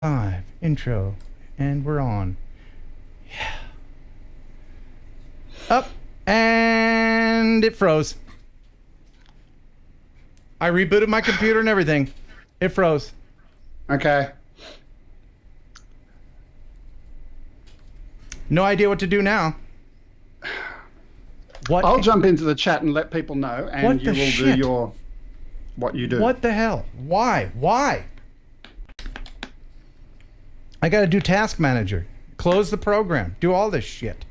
Five, intro, and we're on. Yeah. Up, and it froze. I rebooted my computer and everything. It froze. Okay. No idea what to do now. What? I'll jump into the chat and let people know, and you will do what you do. What the hell? Why? Why? I got to do Task Manager. Close the program. Do all this shit.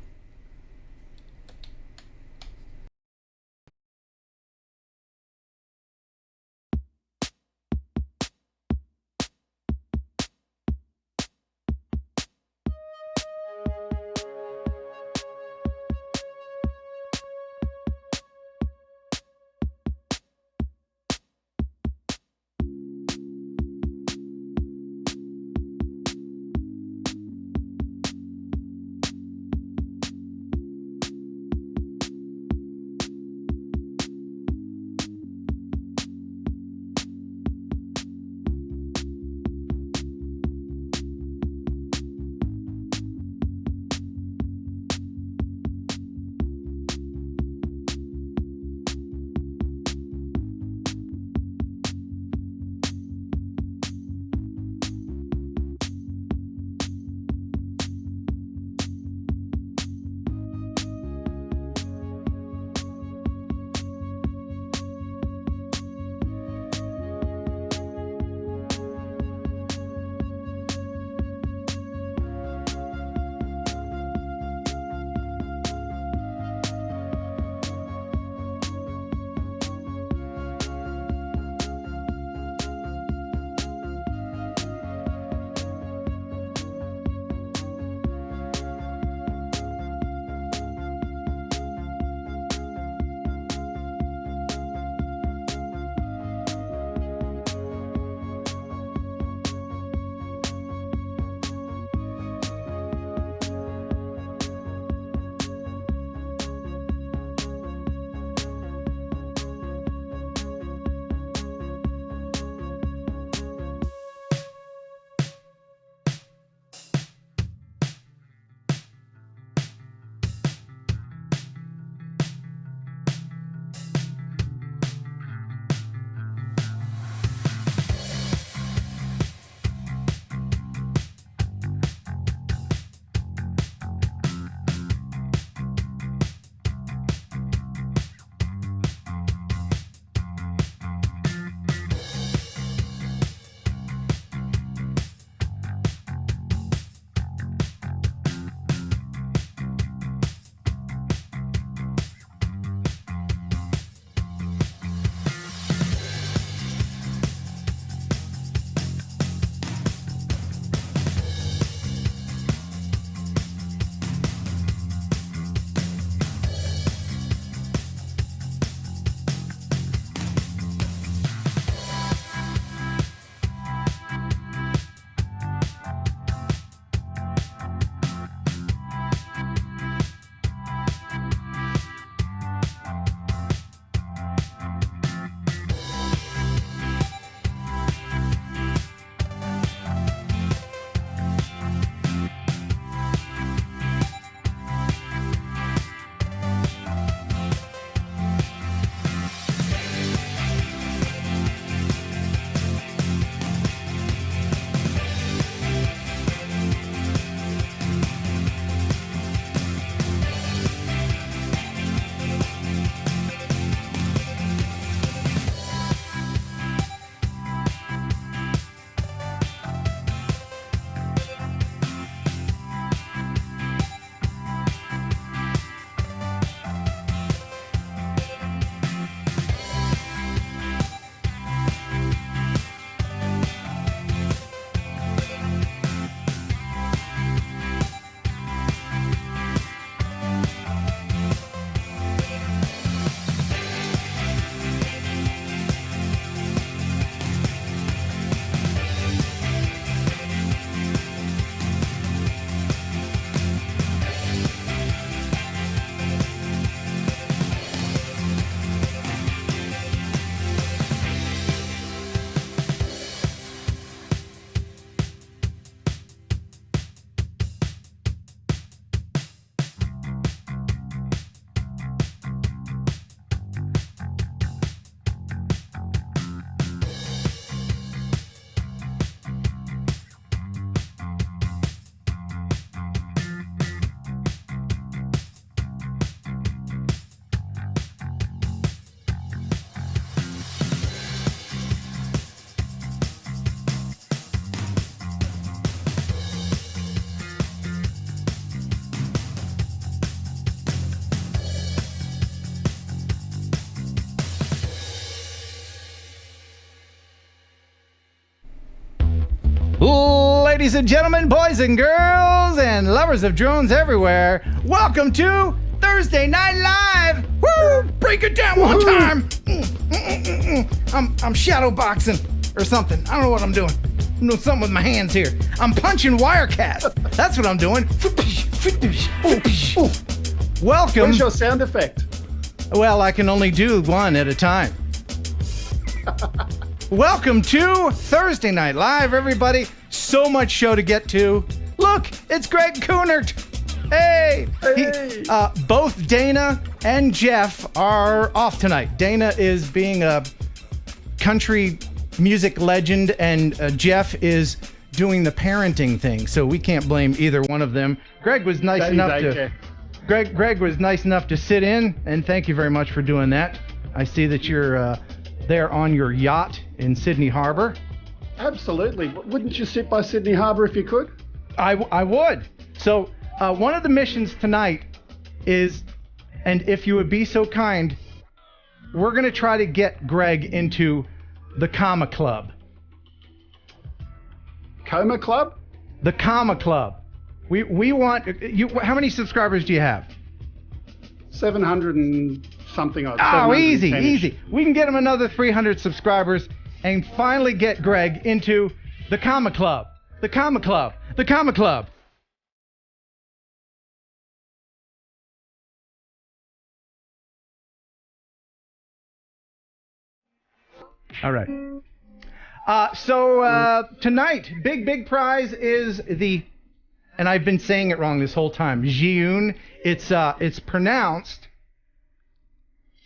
Ladies and gentlemen, boys and girls, and lovers of drones everywhere, welcome to Thursday Night Live! Woo! Break it down one time! I'm shadow boxing or something. I don't know what I'm doing. I'm doing something with my hands here. I'm punching Wirecast. That's what I'm doing. Welcome. Where's your sound effect? Well, I can only do one at a time. Welcome to Thursday Night Live, everybody. So much show to get to. Look, it's Greg Coonert. Hey! Both Dana and Jeff are off tonight. Dana is being a country music legend, and Jeff is doing the parenting thing, so we can't blame either one of them. Greg was nice enough to sit in, and thank you very much for doing that. I see that you're there on your yacht in Sydney Harbor. Absolutely. Wouldn't you sit by Sydney Harbor if you could? I would. So one of the missions tonight is, and if you would be so kind, we're going to try to get Greg into the Comma Club. Coma Club? The Comma Club. We want you. How many subscribers do you have? 700 and something. Oh, easy. We can get him another 300 subscribers and finally get Greg into the Comma Club. The Comma Club. The Comma Club. All right. So tonight, big prize is the, and I've been saying it wrong this whole time, Zhiyun. It's pronounced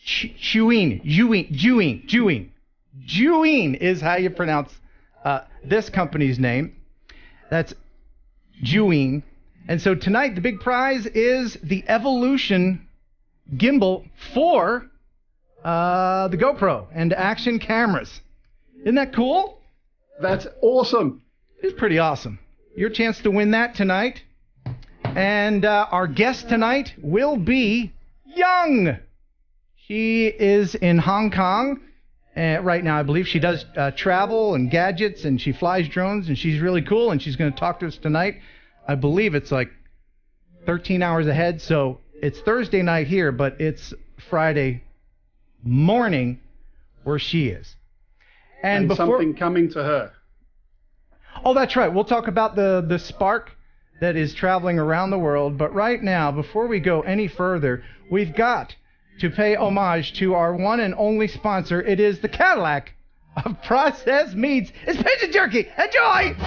Zhiyun. Zhiyun is how you pronounce this company's name. That's Zhiyun. And so tonight, the big prize is the Evolution Gimbal for the GoPro and action cameras. Isn't that cool? That's awesome. It's pretty awesome. Your chance to win that tonight. And our guest tonight will be Young. She is in Hong Kong right now, I believe. She does travel and gadgets, and she flies drones, and she's really cool, and she's going to talk to us tonight. I believe it's like 13 hours ahead, so it's Thursday night here, but it's Friday morning where she is. And something coming to her. Oh, that's right. We'll talk about the spark that is traveling around the world. But right now, before we go any further, we've got to pay homage to our one and only sponsor. It is the Cadillac of processed meats. It's Pigeon Jerky. Enjoy!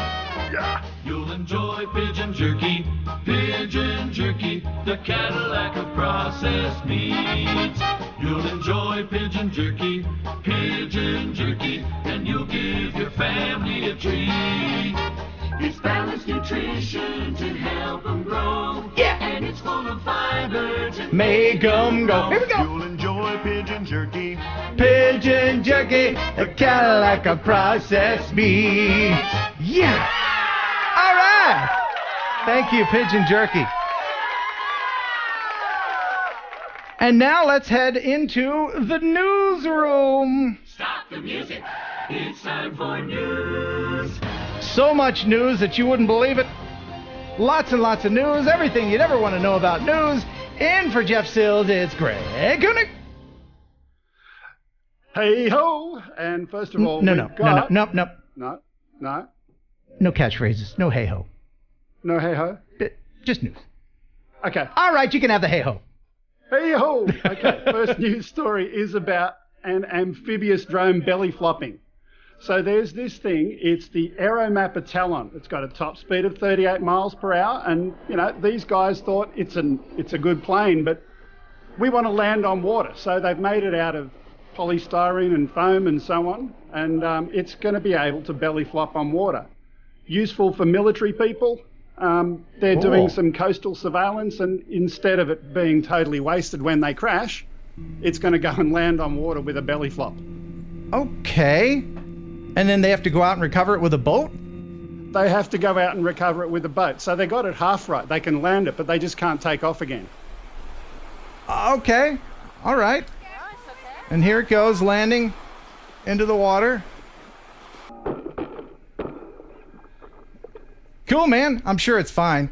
Yeah. You'll enjoy Pigeon Jerky, Pigeon Jerky, the Cadillac of processed meats. You'll enjoy Pigeon Jerky, Pigeon Jerky, and you'll give your family a treat. It's balanced nutrition to help them grow. Yeah. And it's full of fiber to Make them go. Here we go. You'll enjoy Pigeon Jerky, Pigeon Jerky, the Cadillac of processed meats. Yeah. All right. Thank you, Pigeon Jerky. And now let's head into the newsroom. Stop the music. It's time for news. So much news that you wouldn't believe it. Lots and lots of news. Everything you'd ever want to know about news. In for Jeff Sills, it's Greg Coonert. Hey ho! And first of all, No catchphrases. No hey ho. No hey ho. Just news. Okay. All right, you can have the hey ho. Hey ho! Okay, first news story is about an amphibious drone belly flopping. So there's this thing, it's the Aeromapper Talon. It's got a top speed of 38 miles per hour, and you know, these guys thought it's a good plane, but we want to land on water. So they've made it out of polystyrene and foam and so on, and it's going to be able to belly flop on water. Useful for military people. They're doing some coastal surveillance, and instead of it being totally wasted when they crash, it's going to go and land on water with a belly flop. Okay. And then they have to go out and recover it with a boat? They have to go out and recover it with a boat. So they got it half right. They can land it, but they just can't take off again. Okay. All right. And here it goes, landing into the water. Cool, man. I'm sure it's fine.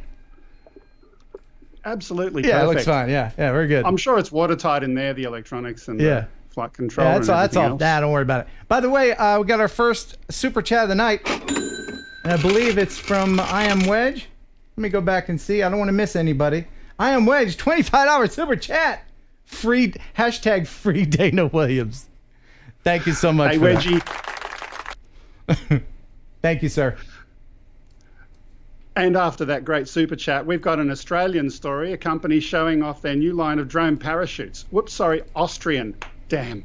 Absolutely Yeah, perfect. it looks fine. Yeah, very good. I'm sure it's watertight in there, the electronics and the flight control. Yeah, that's all. Nah, don't worry about it. By the way, we got our first super chat of the night. And I believe it's from I Am Wedge. Let me go back and see. I don't want to miss anybody. I Am Wedge, $25 super chat. Free #free Dana Williams. Thank you so much. Hey, for Wedgie. That. Thank you, sir. And after that great super chat, we've got an Australian story, a company showing off their new line of drone parachutes. Austrian. Damn.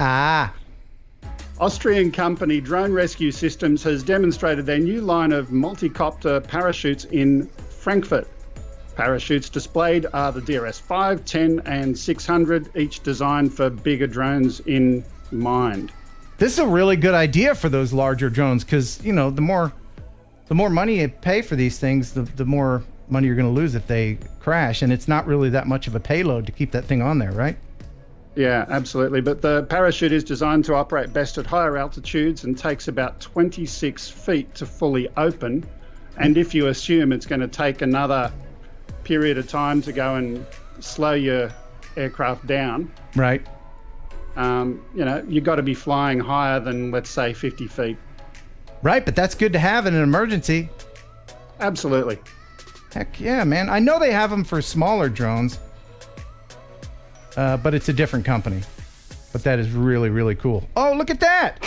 Austrian company Drone Rescue Systems has demonstrated their new line of multi-copter parachutes in Frankfurt. Parachutes displayed are the DRS-5, 10 and 600, each designed for bigger drones in mind. This is a really good idea for those larger drones because, you know, the more money you pay for these things, the more money you're going to lose if they crash. And it's not really that much of a payload to keep that thing on there, right? Yeah, absolutely. But the parachute is designed to operate best at higher altitudes and takes about 26 feet to fully open. And if you assume it's going to take another period of time to go and slow your aircraft down, right? You've got to be flying higher than, let's say, 50 feet. Right, but that's good to have in an emergency. Absolutely. Heck yeah, man. I know they have them for smaller drones, but it's a different company. But that is really, really cool. Oh, look at that.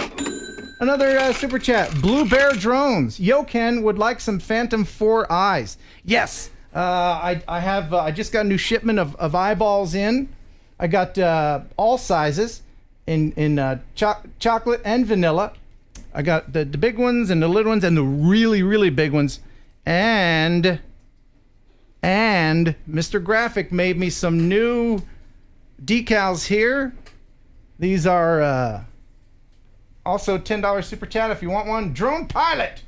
Another super chat. Blue Bear Drones. Yo, Ken would like some Phantom 4 eyes. Yes. I just got a new shipment of eyeballs in. I got all sizes in chocolate and vanilla. I got the big ones and the little ones and the really, really big ones. And Mr. Graphic made me some new decals here. These are also $10 super chat if you want one. Drone Pilot.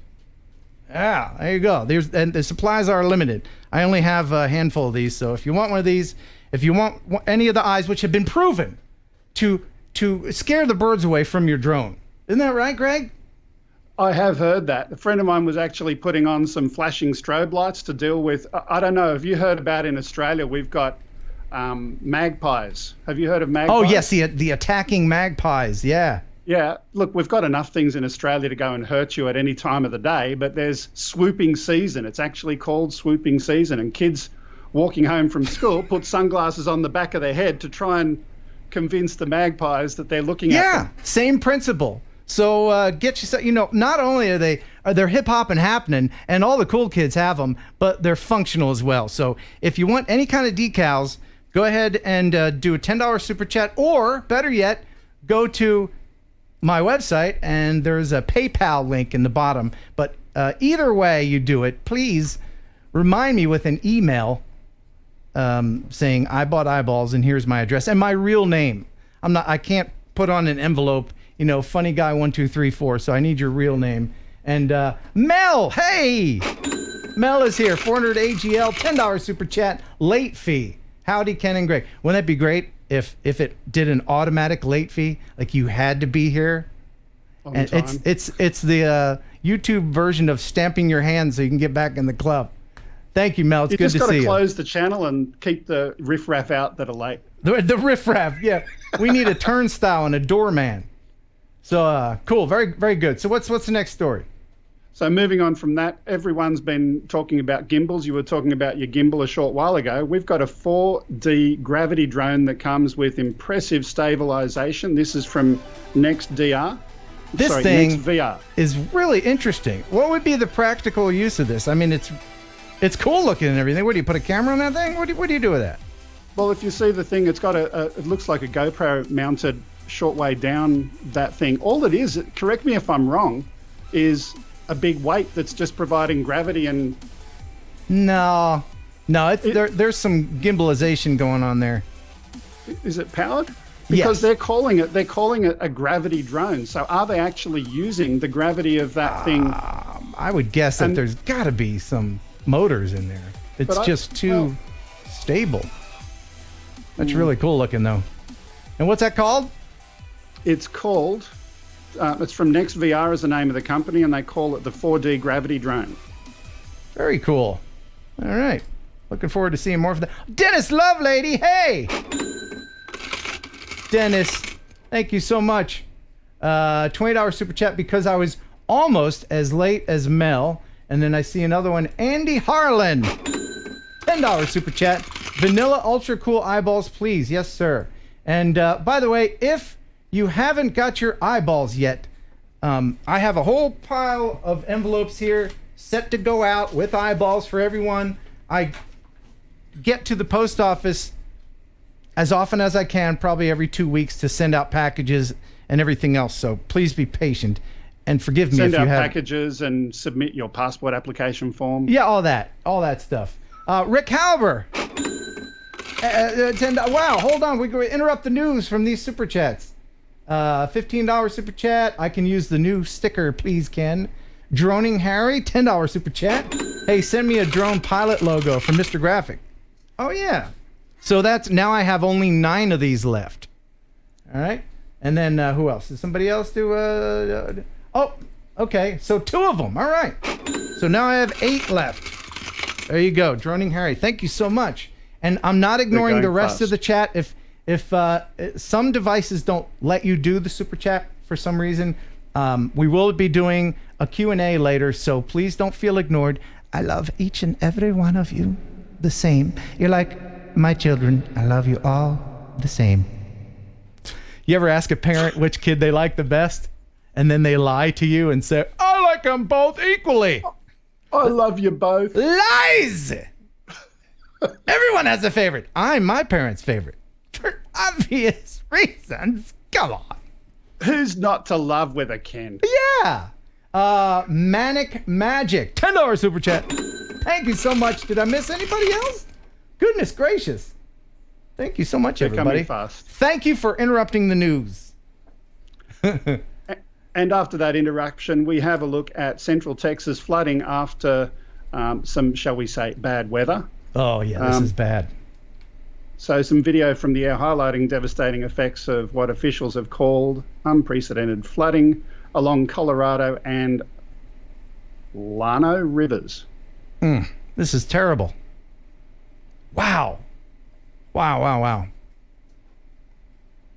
Yeah, there you go. And the supplies are limited. I only have a handful of these, so if you want one of these, if you want any of the eyes which have been proven to scare the birds away from your drone. Isn't that right, Greg? I have heard that. A friend of mine was actually putting on some flashing strobe lights to deal with, I don't know, have you heard about in Australia, we've got magpies. Have you heard of magpies? Oh, yes, the attacking magpies, yeah. Yeah, look, we've got enough things in Australia to go and hurt you at any time of the day, but there's swooping season. It's actually called swooping season, and kids walking home from school put sunglasses on the back of their head to try and convince the magpies that they're looking at them. Yeah, same principle. So get yourself, not only are they're hip hop and happening, and all the cool kids have them, but they're functional as well. So if you want any kind of decals, go ahead and do a $10 super chat, or better yet, go to my website and there's a PayPal link in the bottom. But either way you do it, please remind me with an email saying I bought eyeballs and here's my address and my real name. I can't put on an envelope, funny guy 1 2 3 4. So I need your real name. And Mel, hey, Mel is here. 400 AGL, $10 super chat, late fee. Howdy, Ken and Greg. Wouldn't that be great if it did an automatic late fee, like you had to be here? And it's the YouTube version of stamping your hand so you can get back in the club. Thank you, Mel. It's good to see you. You just got to close the channel and keep the riffraff out that are late. The riffraff, yeah. We need a turnstile and a doorman. So cool, very, very good. So what's the next story? So moving on from that, everyone's been talking about gimbals. You were talking about your gimbal a short while ago. We've got a 4D gravity drone that comes with impressive stabilization. This is from NYX VR. NYX VR is really interesting. What would be the practical use of this? I mean, it's cool looking and everything. What do you put a camera on that thing? What do you do with that? Well, if you see the thing, it's got it looks like a GoPro mounted short way down that thing. All it is, correct me if I'm wrong, is a big weight that's just providing gravity and... No, there's some gimbalization going on there. Is it powered? Because yes. they're calling it a gravity drone. So are they actually using the gravity of that thing? I would guess that there's got to be some motors in there. It's just too stable. That's really cool looking though. And what's that called? It's called... it's from NYX VR is the name of the company, and they call it the 4D gravity drone. Very cool. All right. Looking forward to seeing more of that. Dennis Lovelady, hey! Dennis, thank you so much. $20 super chat because I was almost as late as Mel. And then I see another one, Andy Harlan. $10 super chat. Vanilla ultra cool eyeballs, please. Yes, sir. And by the way, if you haven't got your eyeballs yet, I have a whole pile of envelopes here set to go out with eyeballs for everyone. I get to the post office as often as I can, probably every 2 weeks, to send out packages and everything else. So please be patient and forgive me if you have... Send out packages and submit your passport application form. Yeah, all that stuff. Rick Halber. Wow, hold on. We go interrupt the news from these super chats. $15 super chat. I can use the new sticker, please, Ken. Droning Harry, $10 super chat. Hey, send me a drone pilot logo from Mr. Graphic. Oh, yeah. So that's now I have only 9 of these left. All right. And then who else? Did somebody else do? Oh, okay. So 2 of them. All right. So now I have 8 left. There you go. Droning Harry. Thank you so much. And I'm not ignoring the rest fast. of the chat. If some devices don't let you do the super chat for some reason, we will be doing a Q&A later, so please don't feel ignored. I love each and every one of you the same. You're like my children. I love you all the same. You ever ask a parent which kid they like the best, and then they lie to you and say, I like them both equally? I love you both. Lies! Everyone has a favorite. I'm my parents' favorite. For obvious reasons. Come on. Who's not to love with a Ken? Yeah. Manic Magic. $10 super chat. Thank you so much. Did I miss anybody else? Goodness gracious. Thank you so much, everybody. Fast. Thank you for interrupting the news. And after that interruption, we have a look at Central Texas flooding after some, shall we say, bad weather. Oh, yeah, this is bad. So some video from the air highlighting devastating effects of what officials have called unprecedented flooding along Colorado and Llano rivers. This is terrible. Wow. Wow.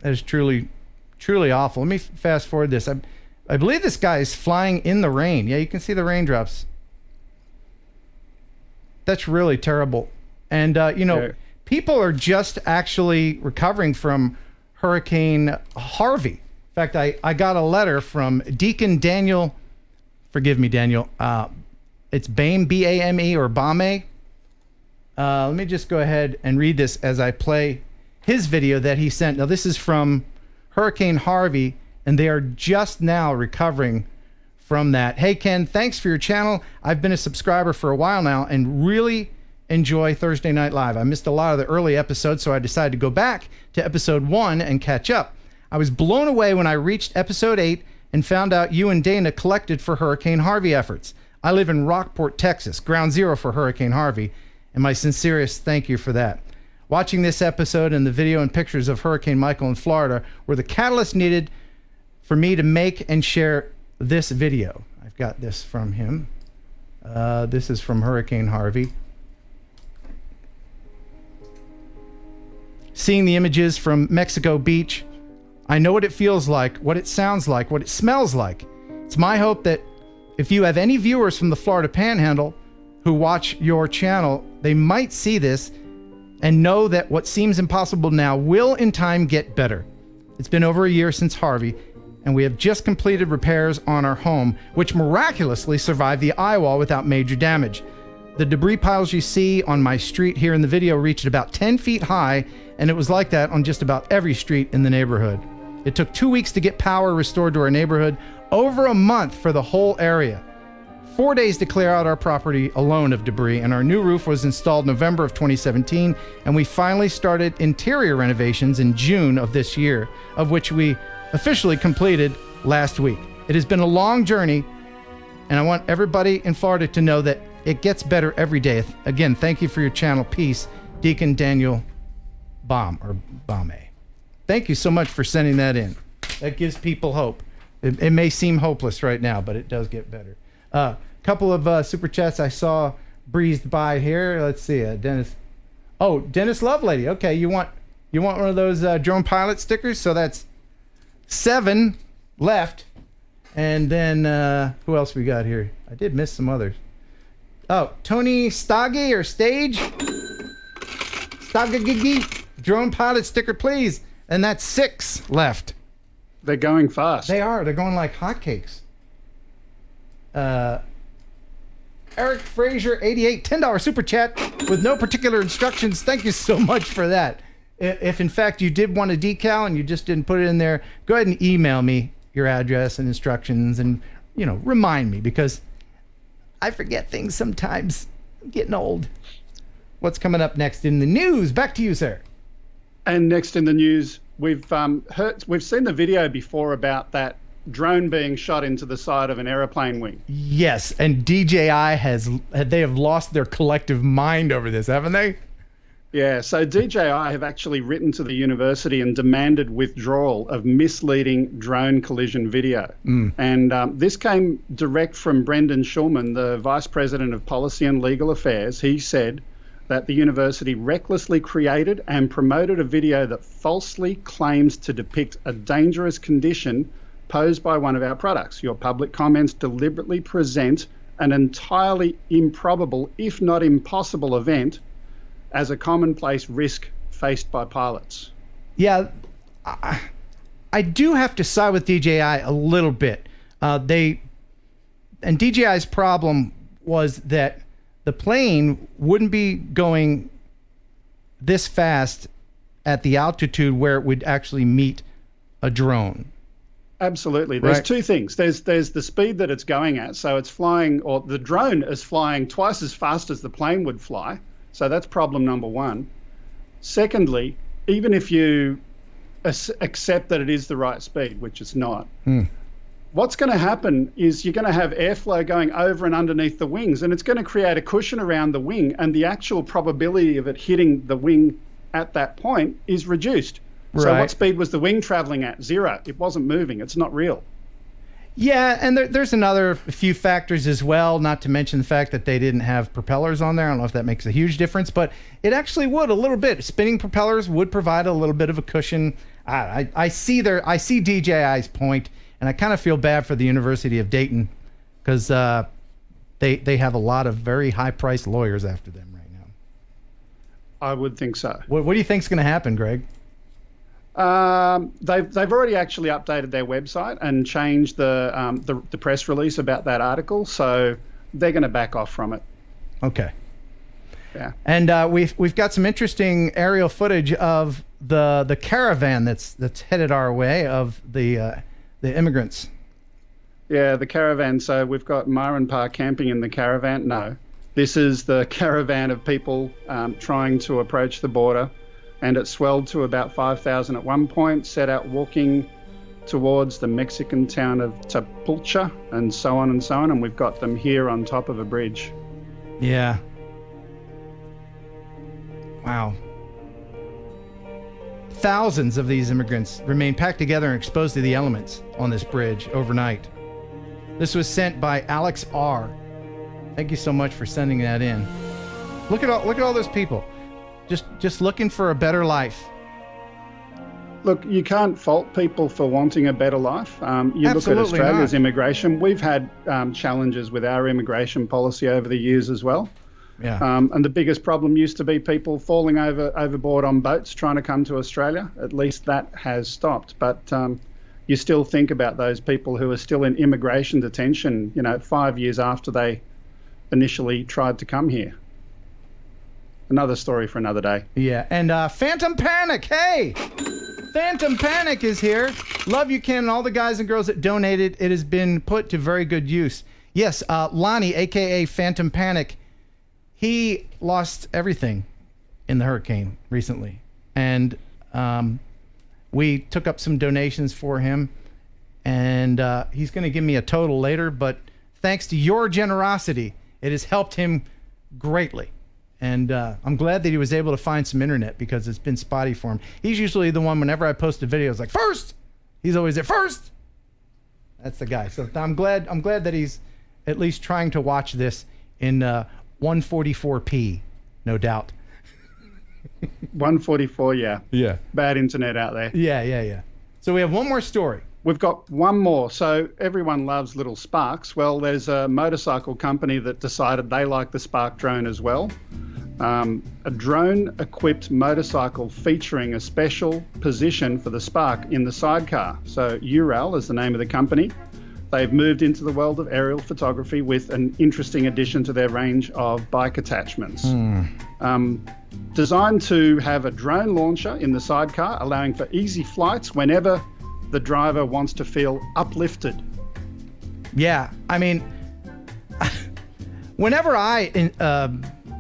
That is truly awful. Let me fast forward this. I believe this guy is flying in the rain. Yeah, you can see the raindrops. That's really terrible. And, people are just actually recovering from Hurricane Harvey. In fact, I got a letter from Deacon Daniel. Forgive me, Daniel. It's Bame, B-A-M-E, or Bame. Let me just go ahead and read this as I play his video that he sent. Now, this is from Hurricane Harvey, and they are just now recovering from that. Hey, Ken, thanks for your channel. I've been a subscriber for a while now and really enjoy Thursday Night Live. I missed a lot of the early episodes, so I decided to go back to episode 1 and catch up. I was blown away when I reached episode 8 and found out you and Dana collected for Hurricane Harvey efforts. I live in Rockport, Texas, ground zero for Hurricane Harvey, and my sincerest thank you for that. Watching this episode and the video and pictures of Hurricane Michael in Florida were the catalyst needed for me to make and share this video. I've got this from him. This is from Hurricane Harvey. Seeing the images from Mexico Beach, I know what it feels like, what it sounds like, what it smells like. It's my hope that if you have any viewers from the Florida Panhandle who watch your channel, they might see this and know that what seems impossible now will in time get better. It's been over a year since Harvey, and we have just completed repairs on our home, which miraculously survived the eye wall without major damage. The debris piles you see on my street here in the video reached about 10 feet high, and it was like that on just about every street in the neighborhood. It took 2 weeks to get power restored to our neighborhood, over a month for the whole area. 4 days to clear out our property alone of debris, and our new roof was installed November of 2017, and we finally started interior renovations in June of this year, of which we officially completed last week. It has been a long journey, and I want everybody in Florida to know that it gets better every day. Again, thank you for your channel. Peace. Deacon Daniel Bame. Thank you so much for sending that in. That gives people hope. It may seem hopeless right now, but it does get better. Couple of super chats I saw breezed by here. Let's see, Dennis. Oh, Dennis Lovelady. Okay, you want one of those drone pilot stickers? So that's 7 left. And then who else we got here? I did miss some others. Oh, Tony Staggy or Stage. Staggy, drone pilot sticker, please. And that's 6 left. They're going fast. They are. They're going like hotcakes. Eric Frazier, 88, $10 super chat with no particular instructions. Thank you so much for that. If in fact you did want a decal and you just didn't put it in there, go ahead and email me your address and instructions and, remind me because I forget things sometimes. I'm getting old. What's coming up next in the news? Back to you, sir. And next in the news, we've seen the video before about that drone being shot into the side of an aeroplane wing. Yes, and DJI they have lost their collective mind over this, haven't they? Yeah, so DJI have actually written to the university and demanded withdrawal of misleading drone collision video. And this came direct from Brendan Schulman, the Vice President of Policy and Legal Affairs. He said that the university recklessly created and promoted a video that falsely claims to depict a dangerous condition posed by one of our products. Your public comments deliberately present an entirely improbable, if not impossible, event as a commonplace risk faced by pilots. Yeah, I do have to side with DJI a little bit. And DJI's problem was that the plane wouldn't be going this fast at the altitude where it would actually meet a drone. Absolutely. There's two things. There's the speed that it's going at. So it's flying, or the drone is flying twice as fast as the plane would fly. So that's problem number one. Secondly, even if you accept that it is the right speed, which it's not, what's going to happen is you're going to have airflow going over and underneath the wings, and it's going to create a cushion around the wing, and the actual probability of it hitting the wing at that point is reduced. So what speed was the wing traveling at? 0. It wasn't moving. It's not real. Yeah, and there's another few factors as well, not to mention the fact that they didn't have propellers on there. I don't know if that makes a huge difference, but it actually would a little bit. Spinning propellers would provide a little bit of a cushion. I see DJI's point, and I kind of feel bad for the University of Dayton because they have a lot of very high-priced lawyers after them right now. I would think so. What do you think's going to happen, Greg? They've already actually updated their website and changed the press release about that article, so they're going to back off from it. Okay. Yeah. And we've got some interesting aerial footage of the caravan that's headed our way of the immigrants. Yeah, the caravan. So we've got Ma and Pa camping in the caravan. No, this is the caravan of people trying to approach the border. And it swelled to about 5,000 at one point, set out walking towards the Mexican town of Tapulcha, and so on and so on. And we've got them here on top of a bridge. Yeah. Wow. Thousands of these immigrants remain packed together and exposed to the elements on this bridge overnight. This was sent by Alex R. Thank you so much for sending that in. Look at all those people. Just looking for a better life. Look, you can't fault people for wanting a better life. You look at Australia's immigration. We've had challenges with our immigration policy over the years as well. Yeah. And the biggest problem used to be people falling overboard on boats trying to come to Australia. At least that has stopped. But you still think about those people who are still in immigration detention, 5 years after they initially tried to come here. Another story for another day. Yeah, and Phantom Panic, hey! Phantom Panic is here. Love you, Ken, and all the guys and girls that donated. It has been put to very good use. Yes, Lonnie, a.k.a. Phantom Panic, he lost everything in the hurricane recently. And we took up some donations for him, and he's going to give me a total later, but thanks to your generosity, it has helped him greatly. And I'm glad that he was able to find some internet because it's been spotty for him. He's usually the one, whenever I post a video, it's like, first! He's always at first! That's the guy. So I'm glad that he's at least trying to watch this in 144p, no doubt. 144, yeah. Yeah. Bad internet out there. Yeah. So we have one more story. We've got one more. So everyone loves little sparks. Well, there's a motorcycle company that decided they like the Spark drone as well. A drone-equipped motorcycle featuring a special position for the Spark in the sidecar. So Ural is the name of the company. They've moved into the world of aerial photography with an interesting addition to their range of bike attachments. Designed to have a drone launcher in the sidecar, allowing for easy flights whenever the driver wants to feel uplifted. Yeah, I mean, whenever I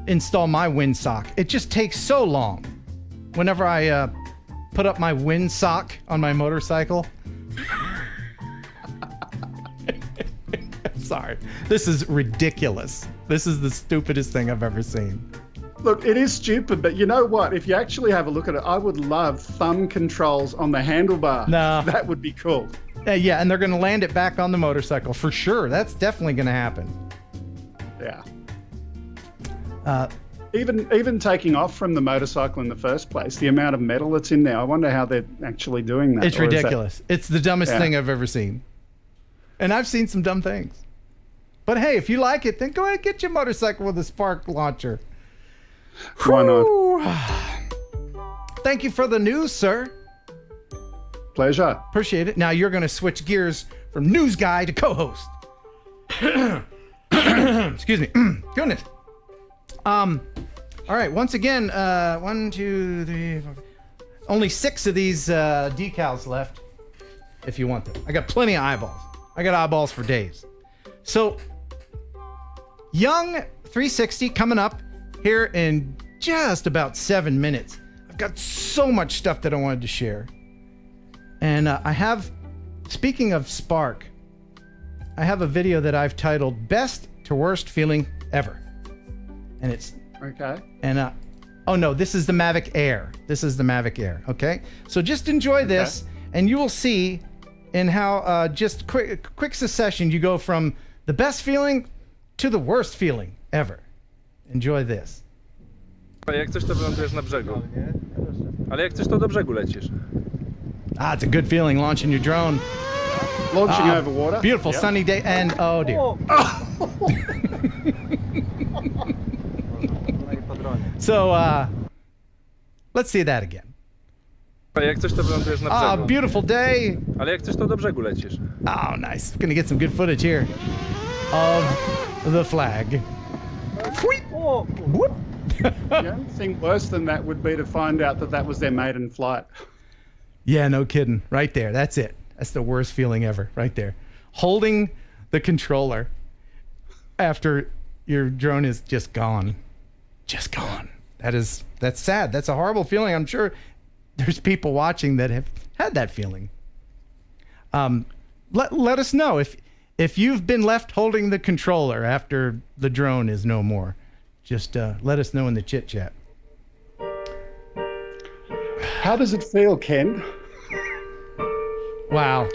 install my windsock, it just takes so long. Whenever I put up my windsock on my motorcycle. Sorry, this is ridiculous. This is the stupidest thing I've ever seen. Look, it is stupid, but you know what? If you actually have a look at it, I would love thumb controls on the handlebar. No. That would be cool. Yeah, and they're going to land it back on the motorcycle for sure. That's definitely going to happen. Yeah. Even taking off from the motorcycle in the first place, the amount of metal that's in there, I wonder how they're actually doing that. It's ridiculous. It's the dumbest thing I've ever seen. And I've seen some dumb things. But hey, if you like it, then go ahead and get your motorcycle with a spark launcher. Why not? Thank you for the news, sir. Pleasure. Appreciate it. Now you're going to switch gears from news guy to co-host. Excuse me. Goodness. All right. Once again, 1, 2, 3, 4. Only 6 of these decals left. If you want them, I got plenty of eyeballs. I got eyeballs for days. So, Young 360 coming up here in just about 7 minutes. I've got so much stuff that I wanted to share. And I have, speaking of Spark, I have a video that I've titled Best to Worst Feeling Ever. And it's... Okay. And, oh no, this is the Mavic Air. This is the Mavic Air, okay? So just enjoy this, and you will see in how just quick succession you go from the best feeling to the worst feeling ever. Enjoy this. Jak coś, to wylądujesz na brzegu. Ale jak coś, to do brzegu lecisz. Ah, it's a good feeling launching your drone. Launching over water. Beautiful sunny day, and oh dear. So, let's see that again. Jak coś, to wylądujesz na brzegu. Beautiful day. Ale jak coś, to do brzegu lecisz. Oh, nice. Gonna get some good footage here of the flag. Whoop. The only thing worse than that would be to find out that that was their maiden flight. Yeah, no kidding. Right there. That's it. That's the worst feeling ever. Right there. Holding the controller after your drone is just gone. Just gone. That's sad. That's a horrible feeling. I'm sure there's people watching that have had that feeling. Let us know if you've been left holding the controller after the drone is no more. Just let us know in the chit chat. How does it feel, Ken? Wow.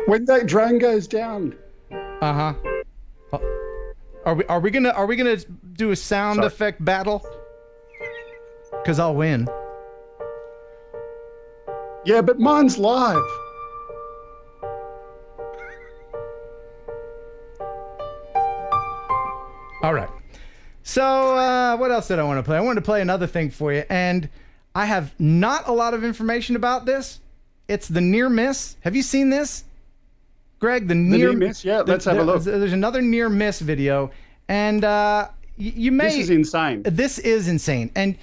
When that drone goes down. Uh-huh. Are we gonna do a sound effect battle? 'Cause I'll win. Yeah, but mine's live. All right. So what else did I want to play? I wanted to play another thing for you, and I have not a lot of information about this. It's the near miss. Have you seen this, Greg? The near miss. Yeah, let's have a look. There's another near miss video, and you may. This is insane. This is insane, and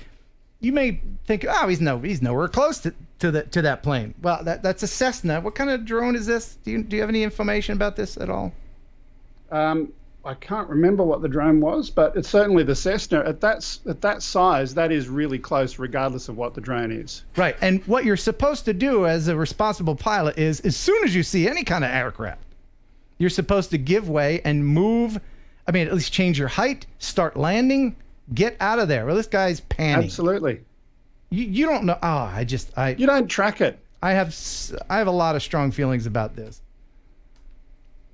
you may think, oh, he's nowhere close to that plane. Well, that's a Cessna. What kind of drone is this? Do you have any information about this at all? I can't remember what the drone was, but it's certainly the Cessna. At that size, that is really close, regardless of what the drone is. Right, and what you're supposed to do as a responsible pilot is, as soon as you see any kind of aircraft, you're supposed to give way and move. I mean, at least change your height, start landing, get out of there. Well, this guy's panning. Absolutely. You don't know. Oh, You don't track it. I have a lot of strong feelings about this.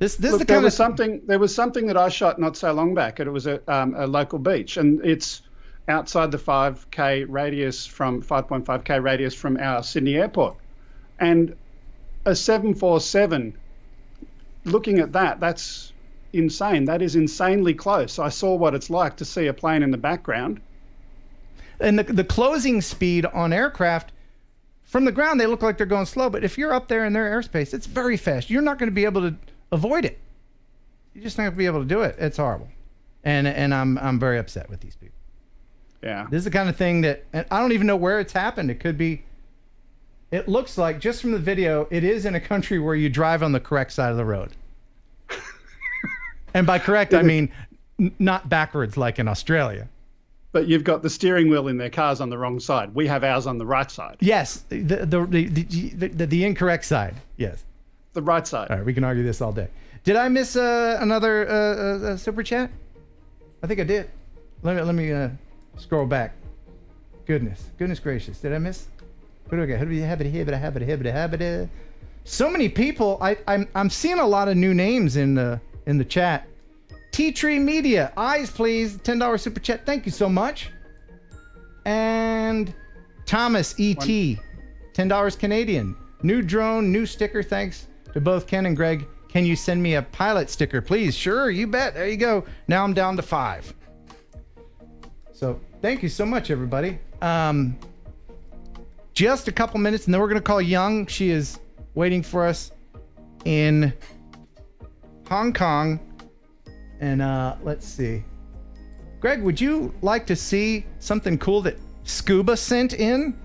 This is Look, the there kind was of something. There was something that I shot not so long back, and it was a local beach, and it's outside the 5K radius from 5.5K radius from our Sydney airport, and a 747. Looking at that, that's insane. That is insanely close. I saw what it's like to see a plane in the background. And the closing speed on aircraft from the ground, they look like they're going slow, but if you're up there in their airspace, it's very fast. You're not going to be able to avoid it. You're just not going to be able to do it. It's horrible. And I'm very upset with these people. Yeah. This is the kind of thing that, and I don't even know where it's happened. It could be, it looks like, just from the video, it is in a country where you drive on the correct side of the road. And by correct, I mean not backwards like in Australia. But you've got the steering wheel in their cars on the wrong side. We have ours on the right side. Yes, the incorrect side. Yes. The right side. All right, we can argue this all day. Did I miss another super chat? I think I did. Let me scroll back. Goodness gracious! Did I miss? What do I got? So many people. I'm seeing a lot of new names in the chat. Tea Tree Media, eyes please, $10 super chat. Thank you so much. And Thomas E.T., $10 Canadian. New drone, new sticker. Thanks to both Ken and Greg. Can you send me a pilot sticker, please? Sure, you bet. There you go. Now I'm down to 5. So thank you so much, everybody. Just a couple minutes, and then we're going to call Young. She is waiting for us in Hong Kong. And let's see. Greg, would you like to see something cool that Scuba sent in?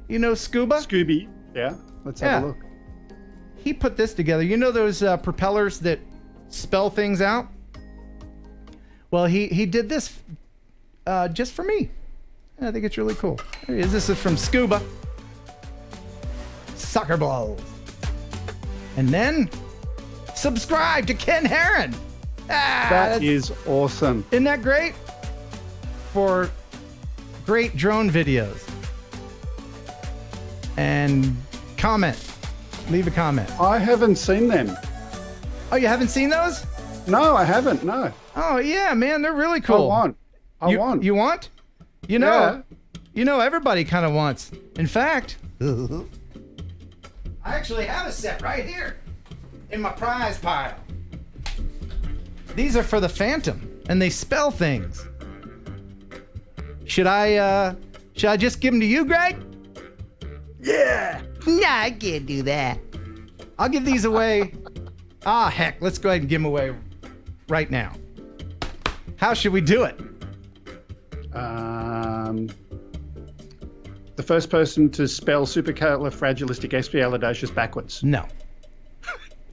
You know Scuba? Scooby. Yeah. Let's have a look. He put this together. You know those propellers that spell things out? Well, he did this just for me. I think it's really cool. There he is. This is from Scuba. Soccer balls. And then subscribe to Ken Heron. That is awesome. Isn't that great? For great drone videos. And comment. Leave a comment. I haven't seen them. Oh, you haven't seen those? No, I haven't. No. Oh, yeah, man. They're really cool. I want. You want? You know, everybody kind of wants. In fact, I actually have a set right here in my prize pile. These are for the Phantom, and they spell things. Should I just give them to you, Greg? Yeah. Nah, I can't do that. I'll give these away. Heck, let's go ahead and give them away right now. How should we do it? The first person to spell supercalifragilisticexpialidocious backwards. No.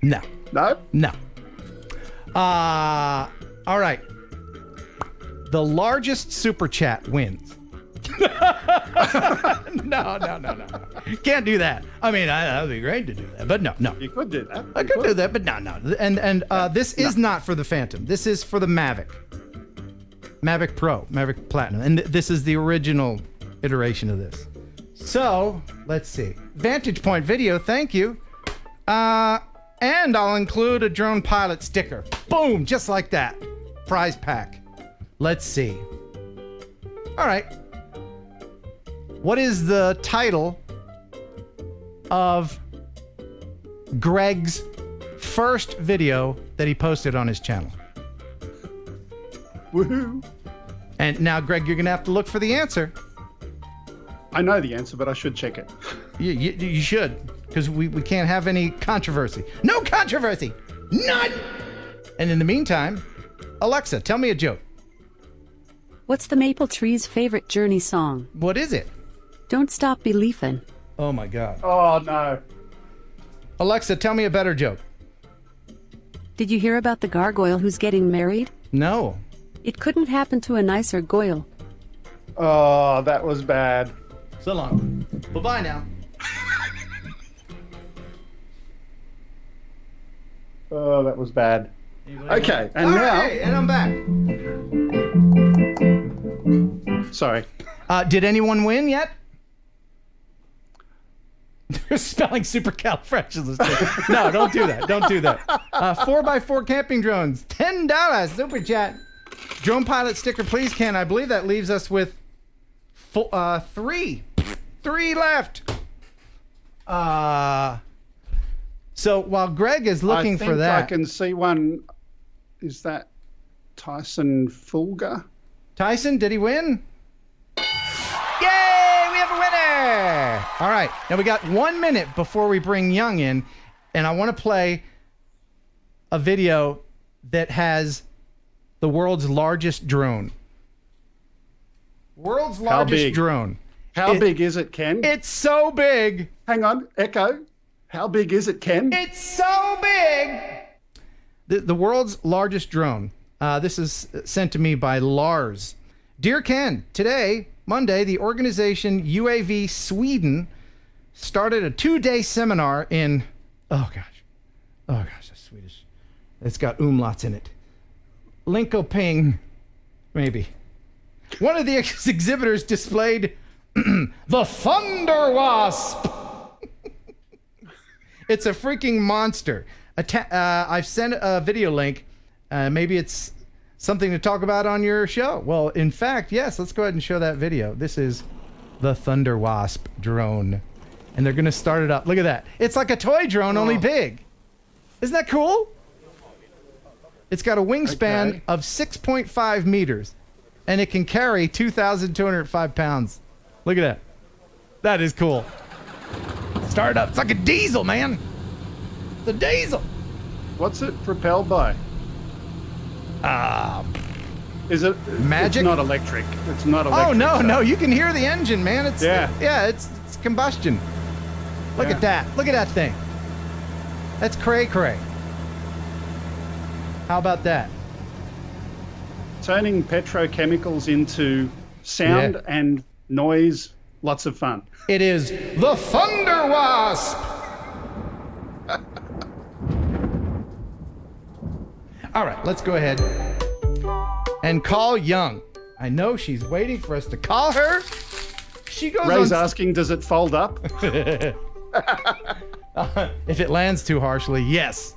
No. No? No. All right. The largest super chat wins. No. Can't do that. I mean, that would be great to do that, but no. You could do that. I could do that, but no. And this is not for the Phantom. This is for the Mavic. Mavic Pro, Mavic Platinum. And this is the original iteration of this. So, let's see. Vantage Point Video, thank you. And I'll include a drone pilot sticker. Boom, just like that. Prize pack. Let's see. All right. What is the title of Greg's first video that he posted on his channel? Woohoo. And now, Greg, you're going to have to look for the answer. I know the answer, but I should check it. You should, because we can't have any controversy. No controversy! None! And in the meantime, Alexa, tell me a joke. What's the Maple Tree's favorite Journey song? What is it? Don't Stop Beliefin'. Oh, my God. Oh, no. Alexa, tell me a better joke. Did you hear about the gargoyle who's getting married? No. It couldn't happen to a nicer goyle. Oh, that was bad. So long. Bye-bye now. Oh, that was bad. Okay, and All now... right, and I'm back. Sorry. Did anyone win yet? They're spelling supercalifragilistic. No, don't do that. Don't do that. 4x4 camping drones, $10. Super chat. Drone pilot sticker, please, Ken. I believe that leaves us with three left. So while Greg is looking for that, I can see one. Is that Tyson Fulger? Tyson, did he win? Yay! We have a winner! All right, now we got 1 minute before we bring Young in, and I want to play a video that has the world's largest drone. World's largest drone. How big is it, Ken? It's so big. Hang on, Echo. How big is it, Ken? It's so big. The world's largest drone. This is sent to me by Lars. Dear Ken, today, Monday, the organization UAV Sweden started a 2-day seminar in, oh gosh, that's Swedish. It's got umlauts in it. Linkoping, maybe. One of the exhibitors displayed the Thunder Wasp. It's a freaking monster. I've sent a video link. Maybe it's something to talk about on your show. Well, in fact, yes, let's go ahead and show that video. This is the Thunder Wasp drone. And they're going to start it up. Look at that. It's like a toy drone, only big. Isn't that cool? It's got a wingspan of 6.5 meters. And it can carry 2,205 pounds. Look at that. That is cool. Start it up. It's like a diesel, man. It's a diesel. What's it propelled by? Is it magic? It's not electric. It's not electric. Oh no! You can hear the engine, man. It's it's combustion. Look at that. Look at that thing. That's cray. How about that? Turning petrochemicals into sound and noise. Lots of fun. It is the Thunder Wasp. All right, let's go ahead and call Young. I know she's waiting for us to call her. She goes Ray's asking, does it fold up? If it lands too harshly, yes.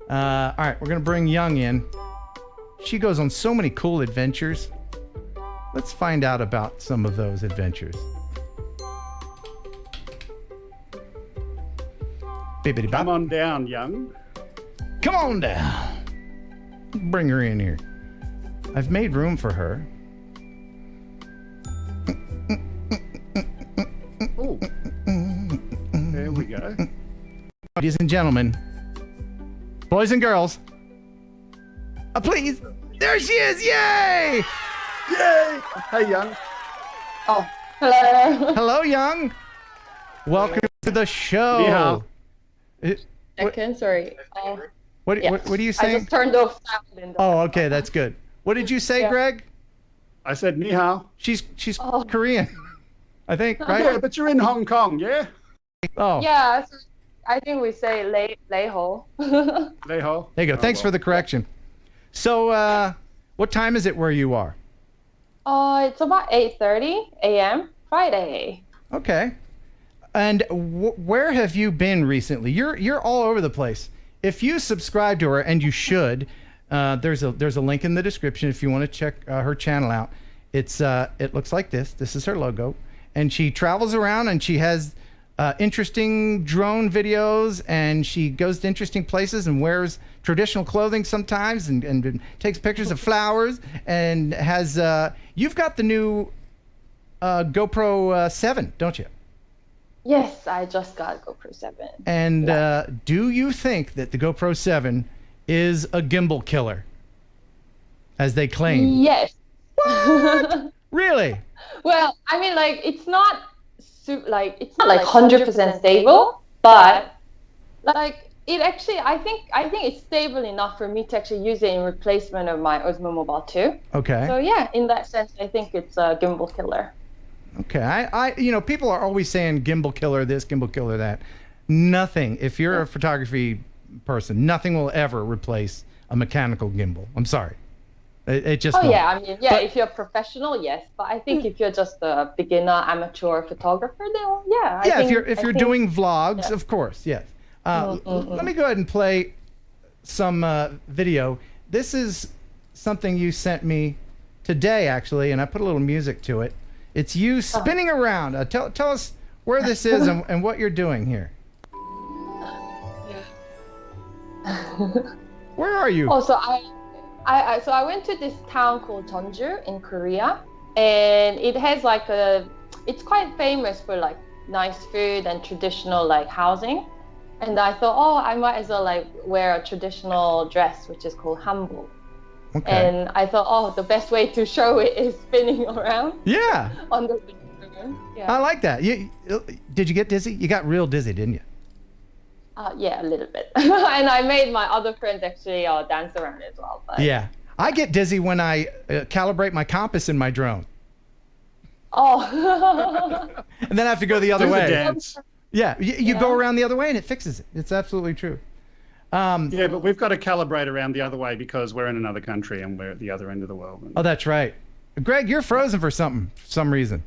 All right, we're going to bring Young in. She goes on so many cool adventures. Let's find out about some of those adventures. Bibbidi bop. Come on down, Young. Come on down. Bring her in here. I've made room for her. Oh, there we go. Ladies and gentlemen, boys and girls, please. There she is! Yay! Yay! Hey, Young. Oh, hello. Hello, Young. Welcome to the show. Yeah. Second, sorry. What are you saying? I just turned off sound in the Okay, that's good. What did you say, Greg? I said ni hao. She's Korean, I think, right? Yeah, but you're in Hong Kong, yeah? Oh. Yeah, so I think we say lei ho. Lei ho. There you go. Thanks for the correction. So, what time is it where you are? It's about 8:30 a.m. Friday. Okay. And where have you been recently? You're all over the place. If you subscribe to her, and you should, there's a link in the description if you want to check her channel out. It looks like this. This is her logo, and she travels around and she has interesting drone videos, and she goes to interesting places and wears traditional clothing sometimes, and takes pictures of flowers, and has you've got the new GoPro 7, don't you? Yes, I just got GoPro 7. And do you think that the GoPro 7 is a gimbal killer, as they claim? Yes. What? Really? Well, I mean, like, it's not like 100% stable, but like it actually, I think it's stable enough for me to actually use it in replacement of my Osmo Mobile 2. Okay. So yeah, in that sense, I think it's a gimbal killer. Okay, I people are always saying gimbal killer this, gimbal killer that. Nothing, if you're a photography person, nothing will ever replace a mechanical gimbal. I'm sorry. It just Oh won't. yeah, I mean, yeah, But- if you're a professional, yes. But I think if you're just a beginner amateur photographer, then yeah. Yeah, I think, if you're doing vlogs, yeah. of course, yes. Let me go ahead and play some video. This is something you sent me today, actually, and I put a little music to it. It's you spinning around. Tell us where this is and what you're doing here. Where are you? Oh, so I went to this town called Jeonju in Korea, and it has like it's quite famous for like nice food and traditional like housing. And I thought, oh, I might as well like wear a traditional dress, which is called hanbok. Okay. And I thought, oh, the best way to show it is spinning around Yeah. on the yeah. I like that. Did you get dizzy? You got real dizzy, didn't you? Yeah, a little bit. And I made my other friends actually dance around as well. But... Yeah. I get dizzy when I calibrate my compass in my drone. Oh. And then I have to go the other Do the way. dance. Yeah, you go around the other way and it fixes it. It's absolutely true. Yeah, but we've got to calibrate around the other way because we're in another country and we're at the other end of the world. Oh, that's right. Greg, you're frozen for some reason.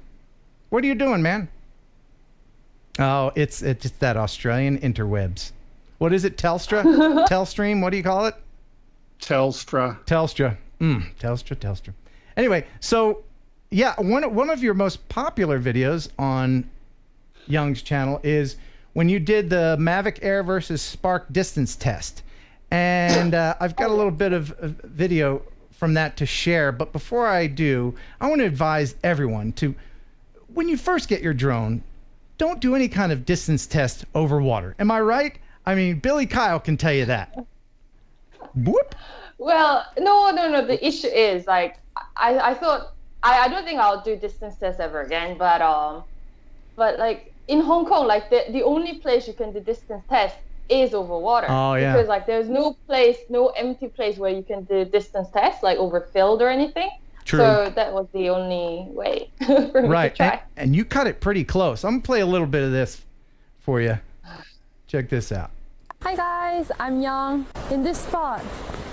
What are you doing, man? Oh, it's just that Australian interwebs. What is it, Telstra? Telstream? What do you call it? Telstra. Telstra. Telstra. Anyway, so yeah, one of your most popular videos on Young's channel is when you did the Mavic Air versus Spark distance test. And I've got a little bit of video from that to share. But before I do, I want to advise everyone to, when you first get your drone, don't do any kind of distance test over water. Am I right? I mean, Billy Kyle can tell you that. Whoop. Well, no. The issue is like I thought I don't think I'll do distance tests ever again. But like in Hong Kong, like the only place you can do distance test is over water. Oh yeah. Because like there's no empty place where you can do distance test like over field or anything. True. So that was the only way for me to try. And you cut it pretty close. I'm gonna play a little bit of this for you. Check this out. Hi guys, I'm Young. In this spot,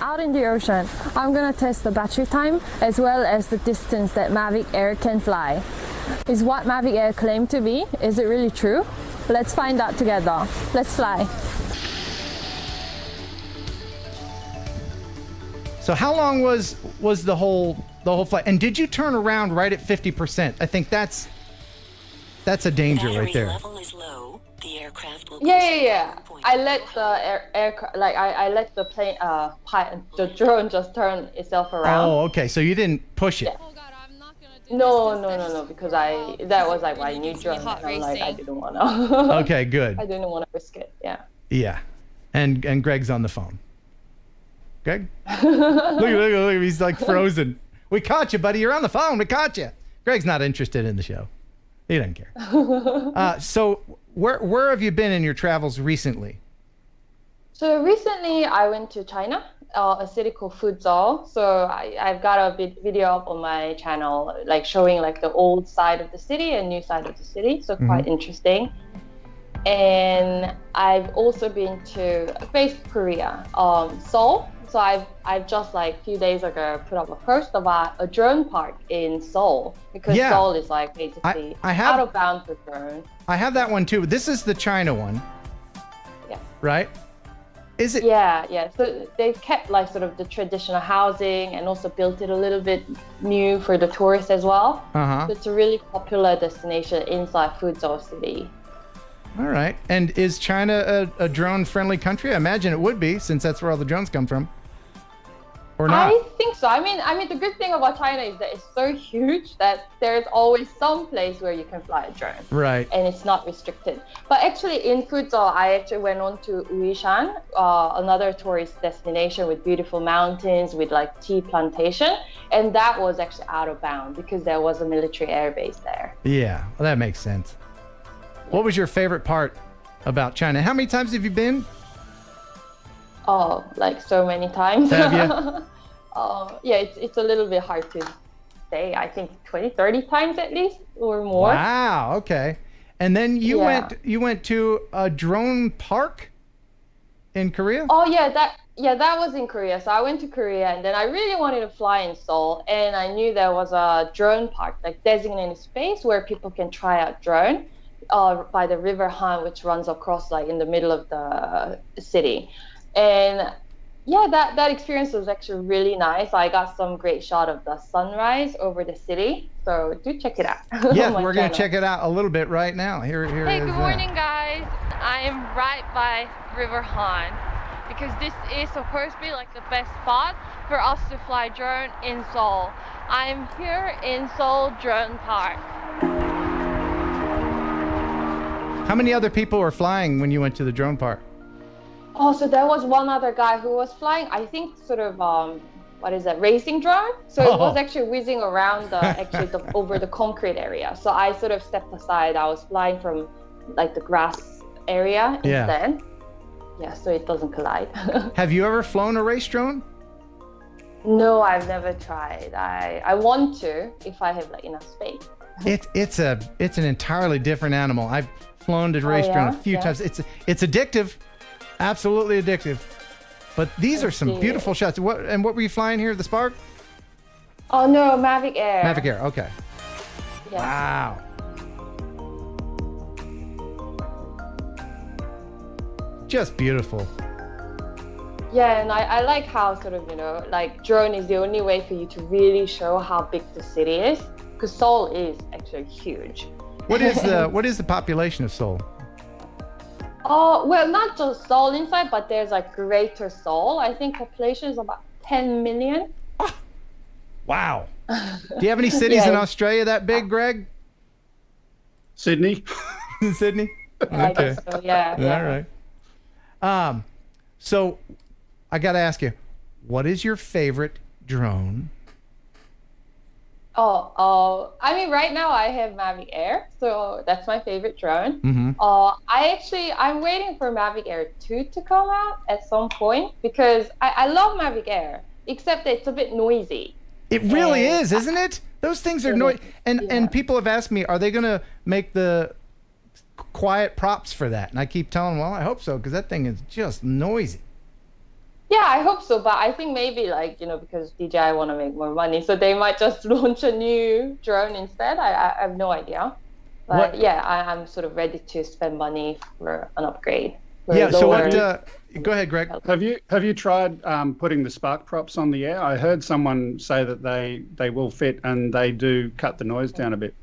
out in the ocean, I'm gonna test the battery time as well as the distance that Mavic Air can fly. Is what Mavic Air claimed to be? Is it really true? Let's find out together. Let's fly. So how long was the whole flight? And did you turn around right at 50%? I think that's a danger right there. Level is low. The aircraft will Yeah. I let the aircraft, like I let the plane, the drone just turn itself around. Oh, okay. So you didn't push it. Oh god, I'm not gonna do No, because that was like my new drone. And I'm like, I didn't want to. Okay, good. I didn't want to risk it. Yeah. Yeah. And Greg's on the phone. Greg? look at him. He's like frozen. We caught you, buddy. You're on the phone. We caught you. Greg's not interested in the show. He doesn't care. So where have you been in your travels recently? So recently I went to China, a city called Fuzhou. So I've got a video up on my channel, like showing like the old side of the city and new side of the city. So quite interesting. And I've also been to Korea, Seoul. So I've just like a few days ago put up a post about a drone park in Seoul because Seoul is like basically out of bounds for drones. I have that one too. This is the China one. Yeah. Right? Is it? Yeah. So they've kept like sort of the traditional housing and also built it a little bit new for the tourists as well. So it's a really popular destination inside Fuzhou City. All right. And is China a drone-friendly country? I imagine it would be, since that's where all the drones come from. Or not? I think so. I mean, the good thing about China is that it's so huge that there's always some place where you can fly a drone. Right. And it's not restricted. But actually, in Fuzhou, I actually went on to Uishan, another tourist destination with beautiful mountains with like tea plantation, and that was actually out of bounds because there was a military air base there. Yeah, well, that makes sense. What was your favorite part about China? How many times have you been? Oh, like so many times. Have you? Yeah, it's a little bit hard to say. I think 20, 30 times at least or more. Wow, okay. And then you went to a drone park in Korea? Oh that was in Korea. So I went to Korea, and then I really wanted to fly in Seoul, and I knew there was a drone park, like designated space where people can try out drone by the River Han, which runs across like in the middle of the city. And yeah, that experience was actually really nice. I got some great shot of the sunrise over the city. So do check it out. Yeah, we're going to check it out a little bit right now. Here Hey, is good morning, guys. I am right by River Han because this is supposed to be like the best spot for us to fly drone in Seoul. I'm here in Seoul Drone Park. How many other people were flying when you went to the drone park? Oh, so there was one other guy who was flying, I think, sort of, what is that, racing drone? So it was actually whizzing around over the concrete area. So I sort of stepped aside. I was flying from like the grass area instead. Yeah, so it doesn't collide. Have you ever flown a race drone? No, I've never tried. I want to if I have like enough space. It's an entirely different animal. I've flown a race drone a few times. It's addictive. Absolutely addictive. But these are some beautiful shots. What were you flying here? The Spark? Oh no, Mavic Air. Mavic Air, okay. Yeah. Wow. Just beautiful. Yeah, and I like how sort of, like drone is the only way for you to really show how big the city is, because Seoul is actually huge. What is the population of Seoul? Oh, well, not just Seoul inside, but there's like Greater Seoul. I think population is about 10 million. Oh, wow. Do you have any cities in Australia that big, Greg? Sydney. Sydney? Okay. I guess so, yeah. All right. So I got to ask you, what is your favorite drone? I mean, right now I have Mavic Air, so that's my favorite drone. Mm-hmm. I'm waiting for Mavic Air 2 to come out at some point because I love Mavic Air, except that it's a bit noisy. It really is, isn't it? Those things are noisy. And people have asked me, are they going to make the quiet props for that? And I keep telling them, well, I hope so, because that thing is just noisy. Yeah, I hope so, but I think maybe because DJI want to make more money, so they might just launch a new drone instead. I have no idea. But I'm sort of ready to spend money for an upgrade. So what? Go ahead, Greg. Have you tried putting the spark props on the air? I heard someone say that they will fit and they do cut the noise down a bit.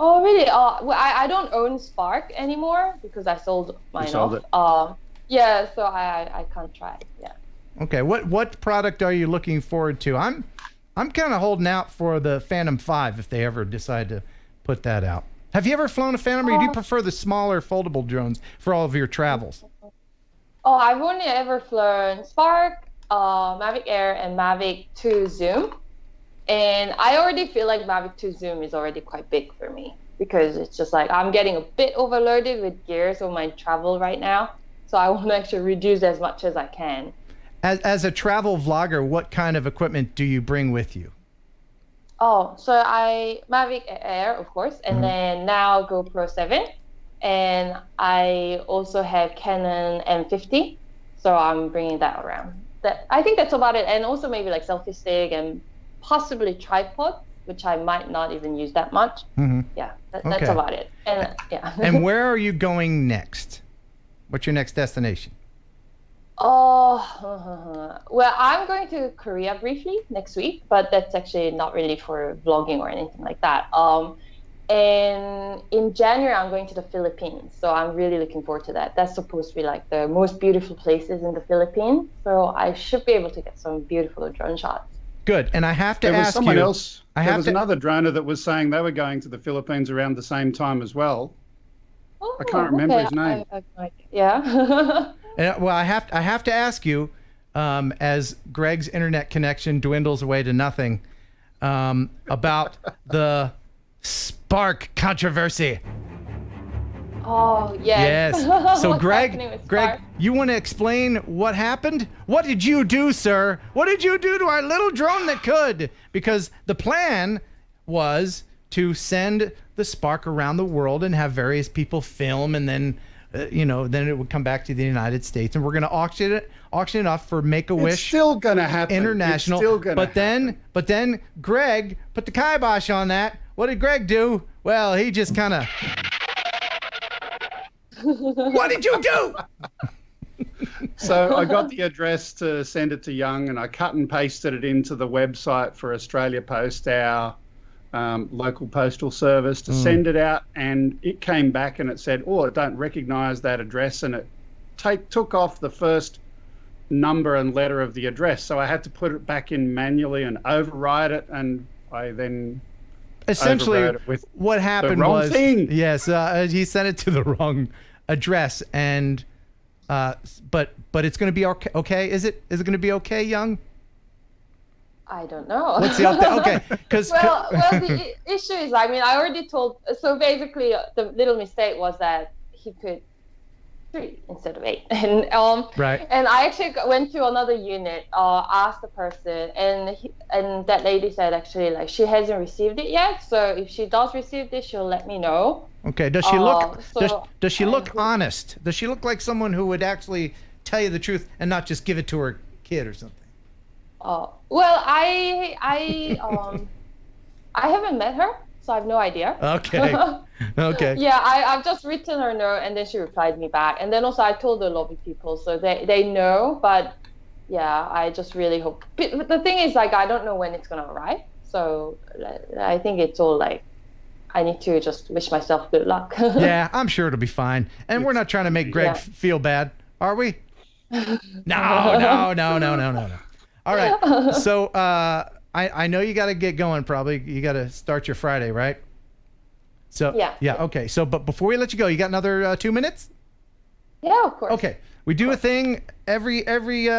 Oh, really? Well, I don't own Spark anymore because I sold mine off. Yeah, so I can't try it. Yeah. Okay. What product are you looking forward to? I'm kind of holding out for the Phantom 5 if they ever decide to put that out. Have you ever flown a Phantom, or do you prefer the smaller foldable drones for all of your travels? Oh, I've only ever flown Spark, Mavic Air, and Mavic 2 Zoom. And I already feel like Mavic 2 Zoom is already quite big for me because it's just like I'm getting a bit overloaded with gears on my travel right now. So I want to actually reduce as much as I can. As a travel vlogger, what kind of equipment do you bring with you? Oh, so Mavic Air, of course, and then now GoPro 7. And I also have Canon M50. So I'm bringing that around. I think that's about it. And also maybe like selfie stick and possibly tripod, which I might not even use that much. Mm-hmm. Yeah, that's about it. And And where are you going next? What's your next destination? Well, I'm going to Korea briefly next week, but that's actually not really for vlogging or anything like that. And in January, I'm going to the Philippines. So I'm really looking forward to that. That's supposed to be like the most beautiful places in the Philippines. So I should be able to get some beautiful drone shots. Good. And I have to ask someone you. Else. There was another droner that was saying they were going to the Philippines around the same time as well. I can't remember his name. Yeah. Well, I have to ask you, as Greg's internet connection dwindles away to nothing, about the Spark controversy. Oh, yes. Yes. So Greg, you want to explain what happened? What did you do, sir? What did you do to our little drone that could? Because the plan was to send the Spark around the world and have various people film and then then it would come back to the United States, and we're going to auction it off for Make-A-Wish. It's still going to happen. International. It's still going to happen. But then Greg put the kibosh on that. What did Greg do? Well, he just kind of. What did you do? So I got the address to send it to Young, and I cut and pasted it into the website for Australia Post, our local postal service, to send it out, and it came back and it said, "Oh, I don't recognise that address," and it took off the first number and letter of the address. So I had to put it back in manually and override it, and I then essentially overrode it with what happened the wrong was thing. Yes, he sent it to the wrong address, and but it's going to be okay. Is it going to be okay, Young? I don't know. Let's see. Okay, because well, the issue is, I mean, I already told. So basically, the little mistake was that he put 3 instead of 8, and right. And I actually went to another unit, asked the person, and that lady said actually like she hasn't received it yet. So if she does receive this, she'll let me know. Okay. Does she look? Does she look honest? Does she look like someone who would actually tell you the truth and not just give it to her kid or something? Well, I haven't met her, so I have no idea. Okay. Okay. Yeah, I've just written her note, and then she replied me back. And then also I told the lobby people, so they know. But yeah, I just really hope. But the thing is, like, I don't know when it's gonna arrive. So I think it's all like, I need to just wish myself good luck. Yeah, I'm sure it'll be fine. And we're not trying to make Greg feel bad, are we? No. All right. So I know you got to get going. Probably you got to start your Friday, right? So yeah. Okay. So but before we let you go, you got another 2 minutes? Yeah, of course. Okay. We do a thing every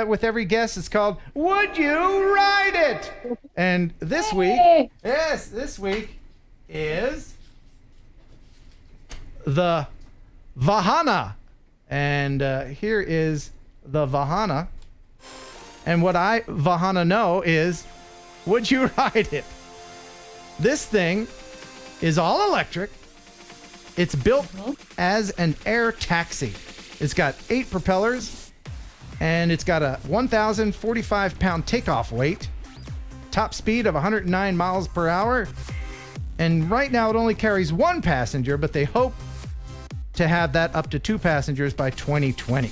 with every guest. It's called "Would You Ride It?" And this week is the Vahana, and here is the Vahana. And what I, Vahana, know is, would you ride it? This thing is all electric. It's built as an air taxi. It's got 8 propellers, and it's got a 1,045-pound takeoff weight, top speed of 109 miles per hour, and right now it only carries 1 passenger, but they hope to have that up to 2 passengers by 2020.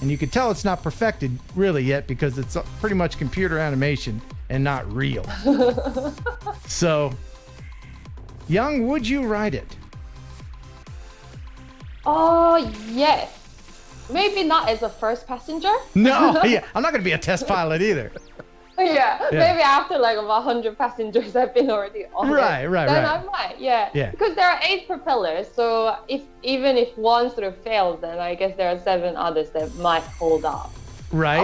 And you can tell it's not perfected really yet because it's pretty much computer animation and not real. So, Young, would you ride it? Oh, yes. Maybe not as a first passenger. No, yeah, I'm not going to be a test pilot either. Yeah, maybe after like 100 passengers have been already on Right. Then I might, yeah. Because there are 8 propellers, so even if one sort of fails, then I guess there are 7 others that might hold up. Right.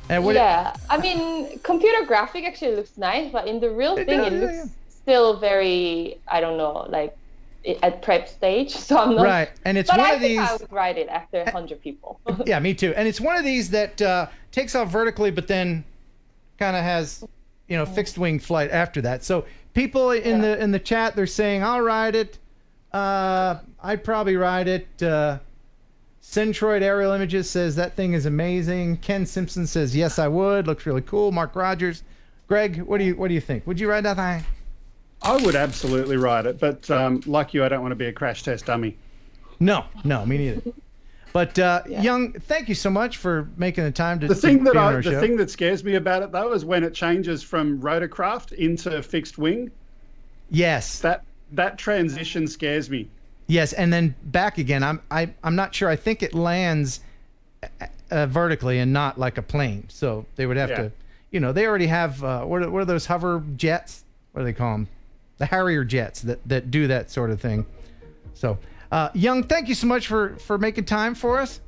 And I mean, computer graphic actually looks nice, but in the real thing, it looks still very, I don't know, like at prep stage. So I'm not. Right, and it's one of these. I would ride it after 100 people. Yeah, me too. And it's one of these that takes off vertically, but then kind of has, fixed wing flight after that. So people in the chat, they're saying, "I'll ride it. I'd probably ride it." Centroid Aerial Images says that thing is amazing. Ken Simpson says, "Yes, I would. Looks really cool." Mark Rogers, Greg, what do you think? Would you ride that thing? I would absolutely ride it, but like you, I don't want to be a crash test dummy. No, me neither. But Young, thank you so much for making the time to. The thing that scares me about it though is when it changes from rotorcraft into fixed wing. Yes. That transition scares me. Yes, and then back again. I'm not sure. I think it lands vertically and not like a plane. So they would have to, they already have what are those hover jets? What do they call them? The Harrier jets that do that sort of thing. So. Young, thank you so much for making time for us.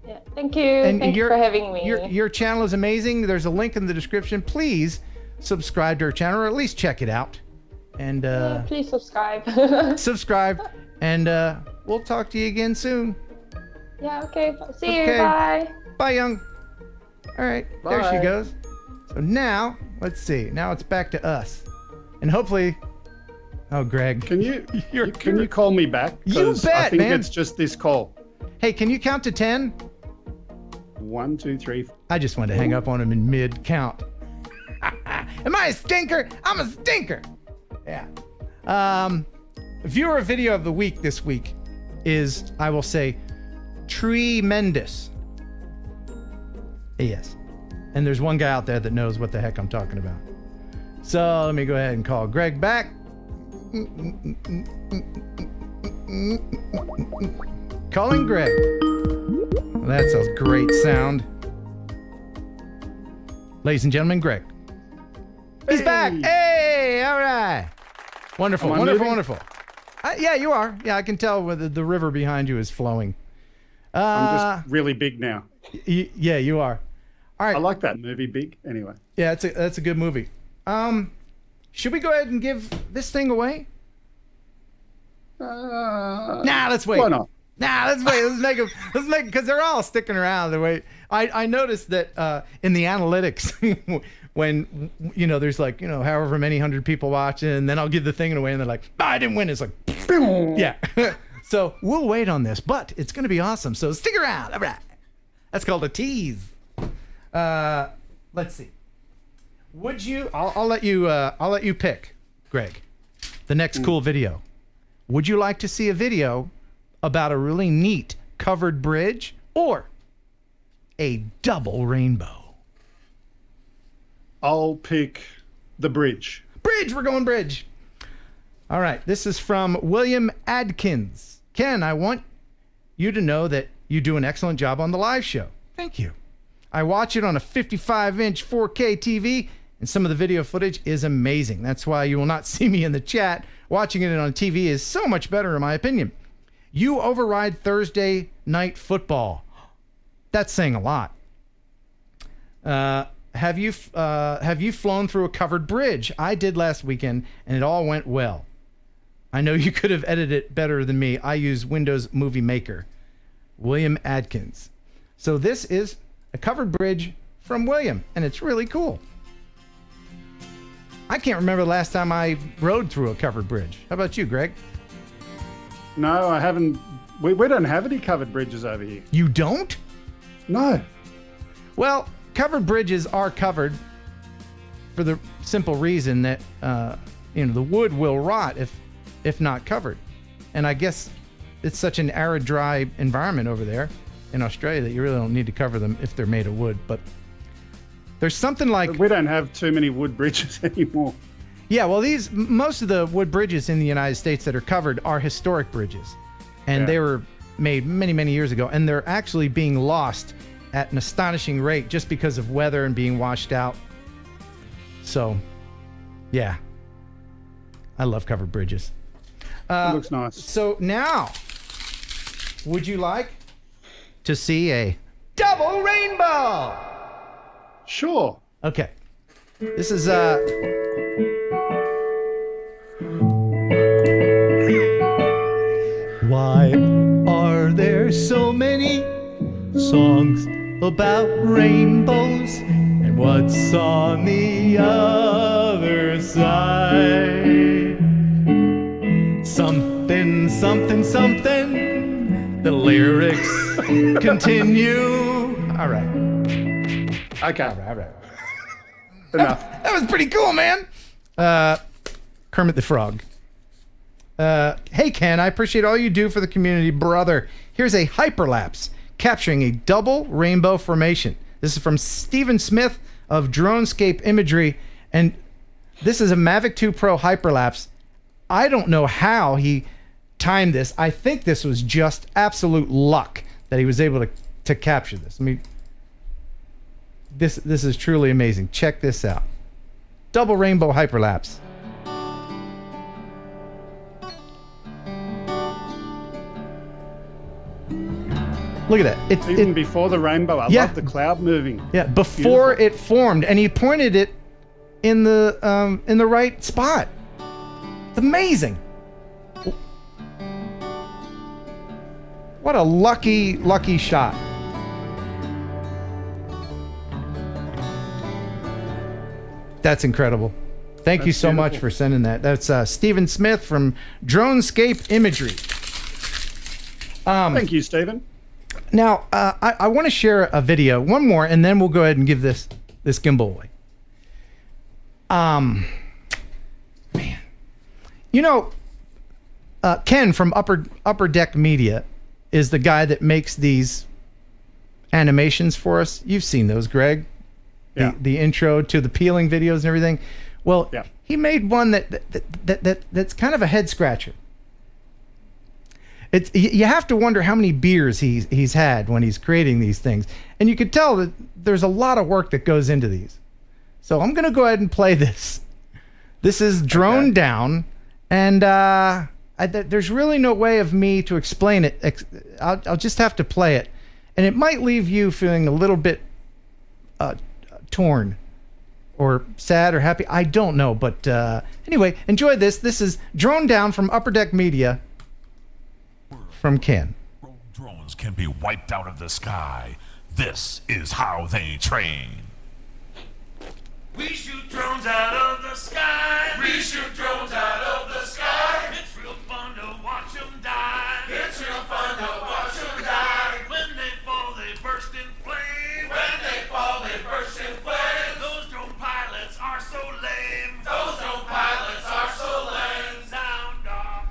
Yeah, thank you. And thank you for having me. Your channel is amazing. There's a link in the description. Please subscribe to our channel, or at least check it out. And please subscribe. Subscribe, and we'll talk to you again soon. Yeah. Okay. See you. Bye. Bye, Young. All right. Bye. There she goes. So now, let's see. Now it's back to us, and hopefully Oh, Greg. Can you call me back? You bet, I think man. it's just this call. Hey, can you count to 10? 1, 2, 3. I just wanted to hang up on him in mid-count. Am I a stinker? I'm a stinker. Yeah. Viewer video of the week this week is, I will say, tremendous. Yes. And there's one guy out there that knows what the heck I'm talking about. So let me go ahead and call Greg back. Calling Greg. That's a great sound. Ladies and gentlemen, Greg. He's back. Hey, all right. Wonderful, wonderful. Yeah, you are. Yeah, I can tell whether the river behind you is flowing. I'm just really big now. Yeah, you are. All right. I like that movie, Big. Anyway. Yeah, that's a good movie. Should we go ahead and give this thing away? Nah, let's wait. Why not? Nah, let's wait. Let's make because they're all sticking around. The way I noticed that in the analytics when there's like however many hundred people watching, and then I'll give the thing away, and they're like, I didn't win. It's like, yeah. So we'll wait on this, but it's gonna be awesome. So stick around. All right. That's called a tease. Let's see. Would you? I'll let you pick, Greg. The next cool video. Would you like to see a video about a really neat covered bridge or a double rainbow? I'll pick the bridge. Bridge. We're going bridge. All right. This is from William Adkins. Ken, I want you to know that you do an excellent job on the live show. Thank you. I watch it on a 55-inch 4K TV, and some of the video footage is amazing. That's why you will not see me in the chat. Watching it on TV is so much better, in my opinion. You override Thursday night football. That's saying a lot. Have you flown through a covered bridge? I did last weekend, and it all went well. I know you could have edited it better than me. I use Windows Movie Maker. William Adkins. So this is a covered bridge from William, and it's really cool. I can't remember the last time I rode through a covered bridge. How about you, Greg? No, I haven't. We don't have any covered bridges over here. You don't? No. Well, covered bridges are covered for the simple reason that the wood will rot if not covered. And I guess it's such an arid, dry environment over there in Australia that you really don't need to cover them if they're made of wood. But there's something like... We don't have too many wood bridges anymore. Yeah, well, most of the wood bridges in the United States that are covered are historic bridges. And they were made many, many years ago. And they're actually being lost at an astonishing rate just because of weather and being washed out. So, yeah. I love covered bridges. It looks nice. So now, would you like to see a double rainbow? Sure. Okay. This is Why are there so many songs about rainbows? And what's on the other side? Something, something, something. The lyrics continue. All right. Okay. All right. Enough. That was pretty cool, man. Kermit the Frog. Hey, Ken, I appreciate all you do for the community, brother. Here's a hyperlapse capturing a double rainbow formation. This is from Stephen Smith of Dronescape Imagery, and this is a Mavic 2 Pro hyperlapse. I don't know how he timed this. I think this was just absolute luck that he was able to capture this. I mean, this is truly amazing. Check this out. Double rainbow hyperlapse. Look at that. Even before the rainbow, I love the cloud moving. Yeah, before it formed, and he pointed it in the right spot. It's amazing. What a lucky shot. That's incredible. Thank you so beautiful. much for sending that. That's Stephen Smith from Dronescape Imagery. Thank you, Stephen. Now, I want to share a video, one more, and then we'll go ahead and give this gimbal away. Man, you know, Ken from Upper Deck Media is the guy that makes these animations for us. You've seen those, Greg. Yeah. The intro to the peeling videos and everything. Well, Yeah. he made one that's kind of a head scratcher. You have to wonder how many beers he's had when he's creating these things, and you could tell that there's a lot of work that goes into these. So I'm gonna go ahead and play this. This is Drone Down, and there's really no way of me to explain it. I'll just have to play it, and it might leave you feeling a little bit torn or sad or happy. I don't know, but anyway, enjoy this. This is Drone Down from Upper Deck Media from Ken. Drones can be wiped out of the sky. This is how they train. We shoot drones out of the sky. We shoot drones out of the sky. It's real fun to watch them die. It's real fun to watch them die. When they fall, they burst in flame. When they fall, they burst in flame. Those drone pilots are so lame. Those drone pilots are so lame. Sound off.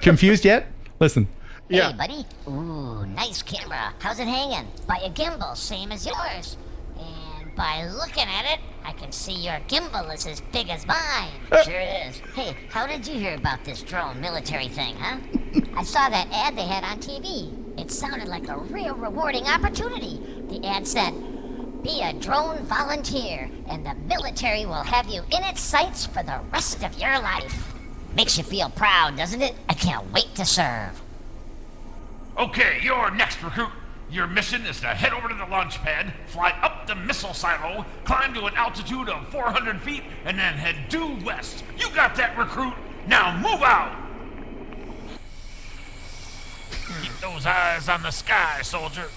Confused yet? Listen. Yeah. Hey, buddy. Ooh, nice camera. How's it hanging? By a gimbal, same as yours. And by looking at it, I can see your gimbal is as big as mine. Sure is. Hey, how did you hear about this drone military thing, huh? I saw that ad they had on TV. It sounded like a real rewarding opportunity. The ad said, be a drone volunteer, and the military will have you in its sights for the rest of your life. Makes you feel proud, doesn't it? I can't wait to serve. Okay, you're next, recruit. Your mission is to head over to the launch pad, fly up the missile silo, climb to an altitude of 400 feet, and then head due west. You got that, recruit? Now move out! Keep those eyes on the sky, soldier.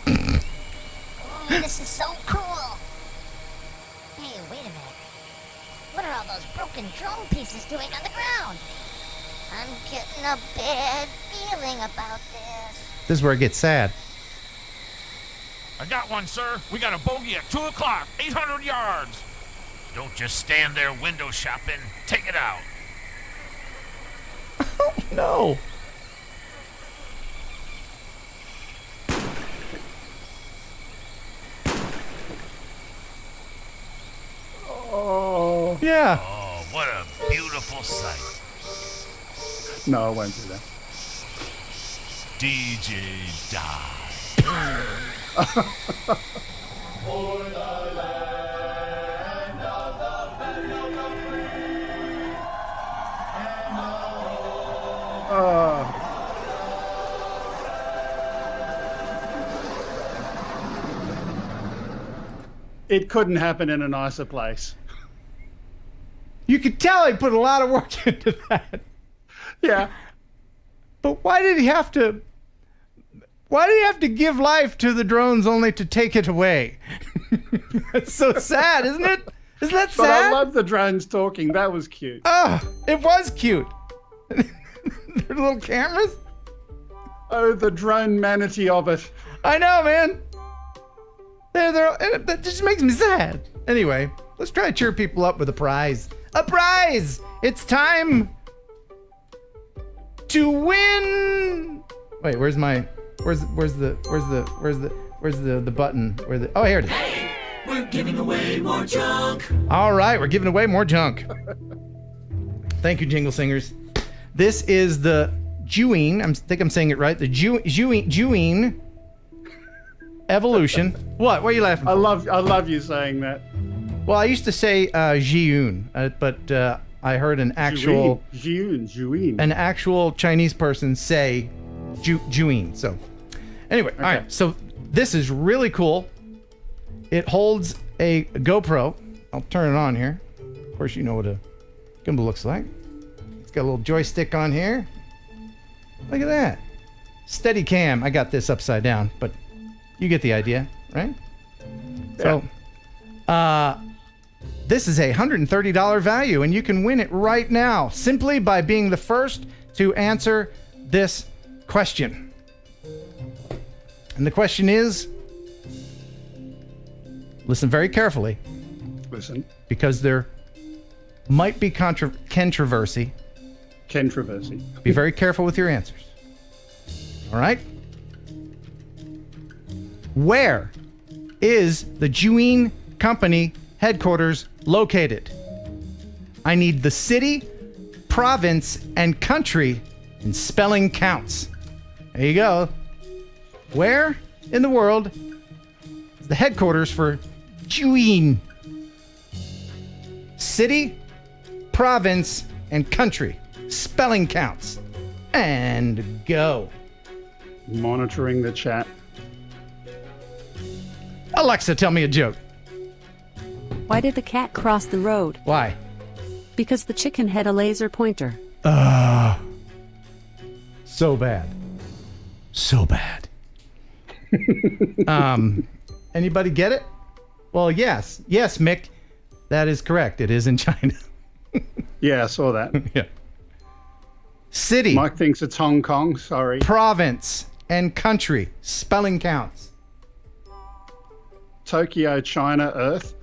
Oh, this is so cool. Hey, wait a minute. What are all those broken drone pieces doing on the ground? I'm getting a bad feeling about this. This is where it gets sad. I got one, sir. We got a bogey at 2 o'clock, 800 yards. Don't just stand there window shopping. Take it out. Oh, no. Oh. Yeah. Oh, what a beautiful sight. No, I won't do that. DJ die. For the land of the free and the home. It couldn't happen in a nicer place. You could tell he put a lot of work into that. Yeah. But why did he have to give life to the drones only to take it away? That's so sad, isn't it? Isn't that sad? But I love the drones talking. That was cute. Oh, it was cute. Their little cameras. Oh, the drone manatee of it. I know, man. That just makes me sad. Anyway, let's try to cheer people up with a prize. A prize! It's time to win. Wait, where's the button? Oh, here it is. Hey, we're giving away more junk. All right, we're giving away more junk. Thank you, Jingle Singers. This is the Zhiyun. I think I'm saying it right. The Zhiyun Evolution. What? What are you laughing for? I love you saying that. Well, I used to say Zhiyun, but I heard an actual Chinese person say Zhiyun. So, anyway, okay. All right. So this is really cool. It holds a GoPro. I'll turn it on here. Of course, you know what a gimbal looks like. It's got a little joystick on here. Look at that. Steadicam. I got this upside down, but you get the idea, right? So, this is a $130 value, and you can win it right now simply by being the first to answer this question. And the question is, listen very carefully. Listen. Because there might be controversy. Controversy. Be very careful with your answers. All right? Where is the Zhiyun company headquarters located? I need the city, province, and country in spelling counts. There you go. Where in the world is the headquarters for Zhiyun? City, province, and country. Spelling counts. And go. Monitoring the chat. Alexa, tell me a joke. Why did the cat cross the road? Why? Because the chicken had a laser pointer. So bad. So bad. Anybody get it? Well, yes. Yes, Mick. That is correct. It is in China. Yeah, I saw that. Yeah. City. Mike thinks it's Hong Kong. Sorry. Province and country. Spelling counts. Tokyo, China, Earth.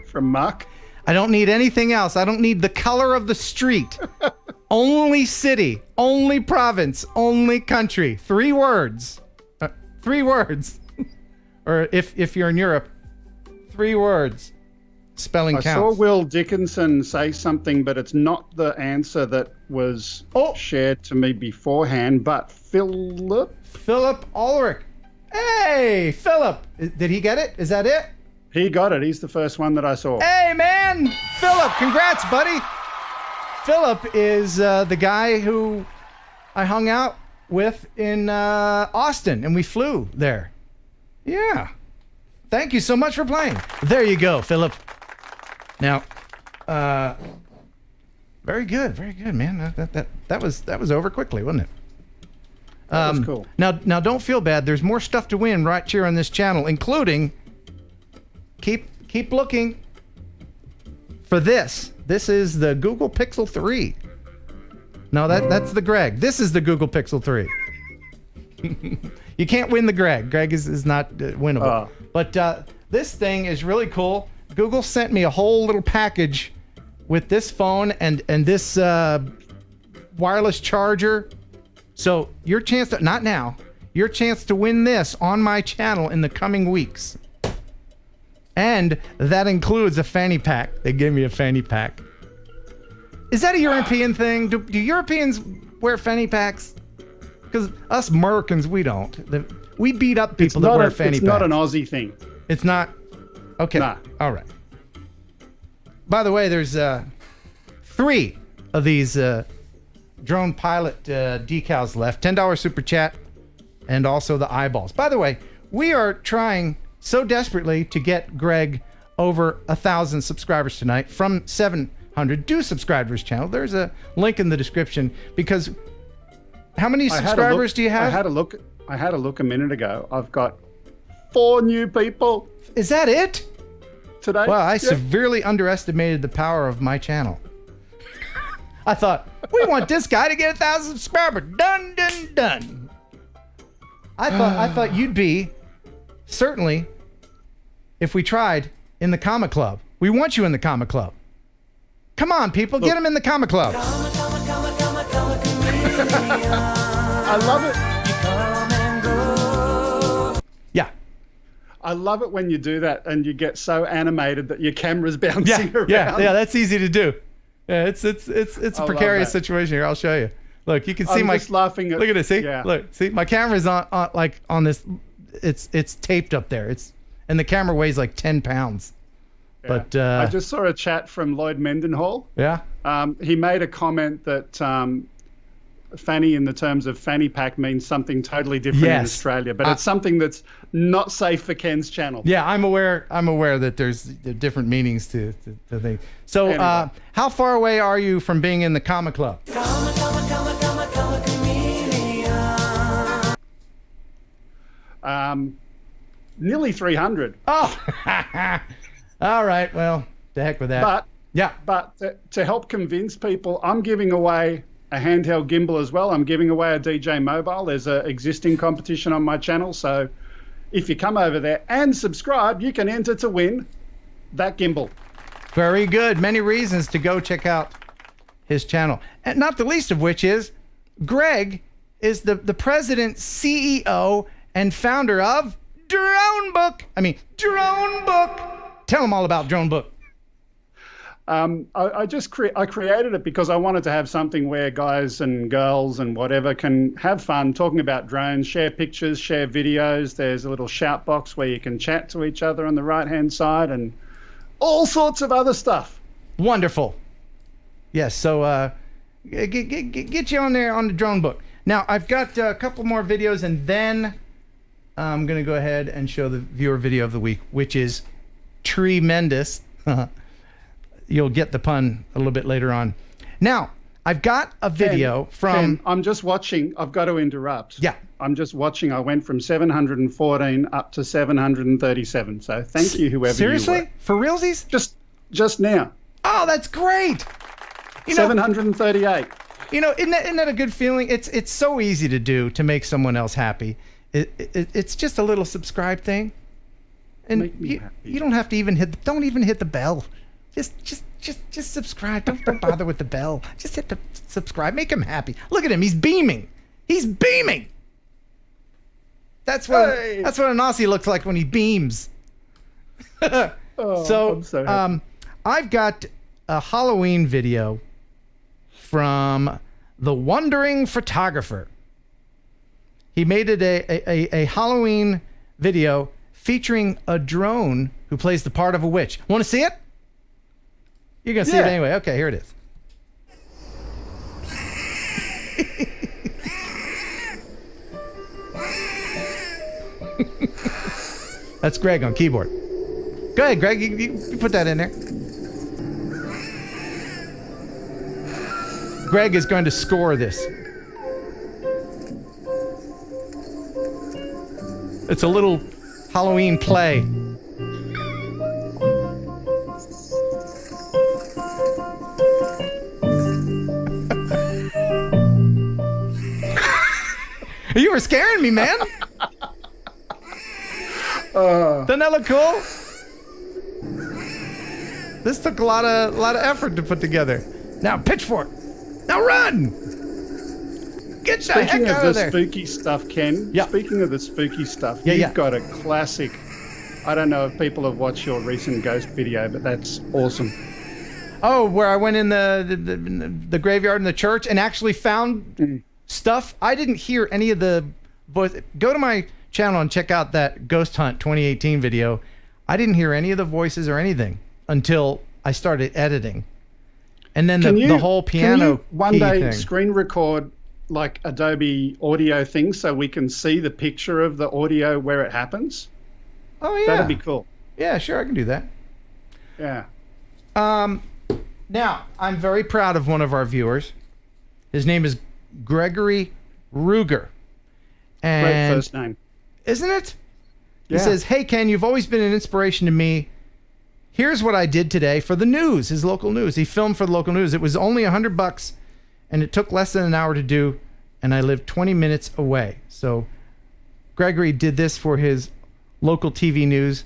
From Mark. I don't need anything else. I don't need the color of the street. Only city. Only province. Only country. 3 words. 3 words. Or if you're in Europe, 3 words. Spelling counts. I saw Will Dickinson say something, but it's not the answer that was shared to me beforehand. But Philip Ulrich. Hey, Philip. Did he get it? Is that it? He got it. He's the first one that I saw. Hey, man. Philip, congrats, buddy. Philip is the guy who I hung out with in Austin, and we flew there. Yeah. Thank you so much for playing. There you go, Philip. Now, very good, man. That was over quickly, wasn't it? That was cool. Now, don't feel bad. There's more stuff to win right here on this channel, including keep looking for this. This is the Google Pixel 3. No, that's the Greg. This is the Google Pixel 3. You can't win the Greg. Greg is not winnable. But this thing is really cool. Google sent me a whole little package with this phone and this wireless charger. So your chance to, not now, your chance to win this on my channel in the coming weeks. And that includes a fanny pack. They gave me a fanny pack. Is that a European thing? Do Europeans wear fanny packs? Because us Americans, we don't. We beat up people that wear fanny packs. It's not an Aussie thing. It's not? Okay. Nah. All right. By the way, there's 3 of these drone pilot decals left. $10 super chat and also the eyeballs. By the way, we are trying so desperately to get Greg over 1,000 subscribers tonight from 700. Do subscribe to his channel. There's a link in the description because how many subscribers do you have? I had a look a minute ago. I've got 4 new people. Is that it? Today? Well, I severely underestimated the power of my channel. I thought, we want this guy to get 1,000 subscribers. Done. I thought you'd be, certainly, if we tried, in the Comic Club. We want you in the Comic Club. Come on, people, get him in the Comic Club. I love it. Yeah. I love it when you do that and you get so animated that your camera's bouncing around. Yeah, that's easy to do. Yeah, it's a precarious situation here. I'll show you. Look, you can see I'm just laughing at. Look at this. See, yeah. look, see, my camera's on this. It's taped up there. And the camera weighs like 10 pounds. Yeah. But I just saw a chat from Lloyd Mendenhall. Yeah. He made a comment that fanny in the terms of fanny pack means something totally different in Australia, but it's something that's not safe for Ken's channel. Yeah, I'm aware that there's different meanings to things. So Anyway. how far away are you from being in the Comic Club? nearly 300. Oh, all right. Well, the heck with that. But to help convince people, I'm giving away a handheld gimbal as well. I'm giving away a DJ Mobile. There's an existing competition on my channel. So if you come over there and subscribe, you can enter to win that gimbal. Very good. Many reasons to go check out his channel. And not the least of which is Greg is the president, CEO, and founder of Drone Book. Tell them all about Drone Book. I created it because I wanted to have something where guys and girls and whatever can have fun talking about drones, share pictures, share videos. There's a little shout box where you can chat to each other on the right-hand side and all sorts of other stuff. Wonderful. Yes, so get you on there on the Drone Book. Now, I've got a couple more videos, and then I'm going to go ahead and show the viewer video of the week, which is tremendous. You'll get the pun a little bit later on. Now, I've got a video from... Ken, I'm just watching. I've got to interrupt. Yeah. I'm just watching. I went from 714 up to 737. So thank you, whoever Seriously? you were. For realsies? Just now. Oh, that's great. 738. You know, isn't that a good feeling? It's so easy to do to make someone else happy. It's just a little subscribe thing. And you don't have to even don't even hit the bell. Just subscribe. Don't bother with the bell. Just hit the subscribe. Make him happy. Look at him. He's beaming. He's beaming. That's what an Aussie looks like when he beams. So I've got a Halloween video from the Wandering Photographer. He made it a Halloween video featuring a drone who plays the part of a witch. Want to see it? You're going to see it anyway. Okay, here it is. That's Greg on keyboard. Go ahead, Greg. You put that in there. Greg is going to score this. It's a little Halloween play. You were scaring me, man. Doesn't that look cool? This took a lot of effort to put together. Now pitchfork. Now run. Get the heck out of there. Speaking of the spooky stuff, Ken. Yeah. Speaking of the spooky stuff, you've got a classic. I don't know if people have watched your recent ghost video, but that's awesome. Oh, where I went in the graveyard in the church and actually found stuff. I didn't hear any of the voice. Go to my channel and check out that Ghost Hunt 2018 video. I didn't hear any of the voices or anything until I started editing. And then the whole piano one day thing. Screen record like Adobe audio thing so we can see the picture of the audio where it happens? Oh, yeah. That'd be cool. Yeah, sure, I can do that. Yeah. Now, I'm very proud of one of our viewers. His name is Gregory Ruger. And great first name. Isn't it? Yeah. He says, "Hey, Ken, you've always been an inspiration to me. Here's what I did today for the news, his local news." He filmed for the local news. It was only $100, and it took less than an hour to do, and I live 20 minutes away. So Gregory did this for his local TV news.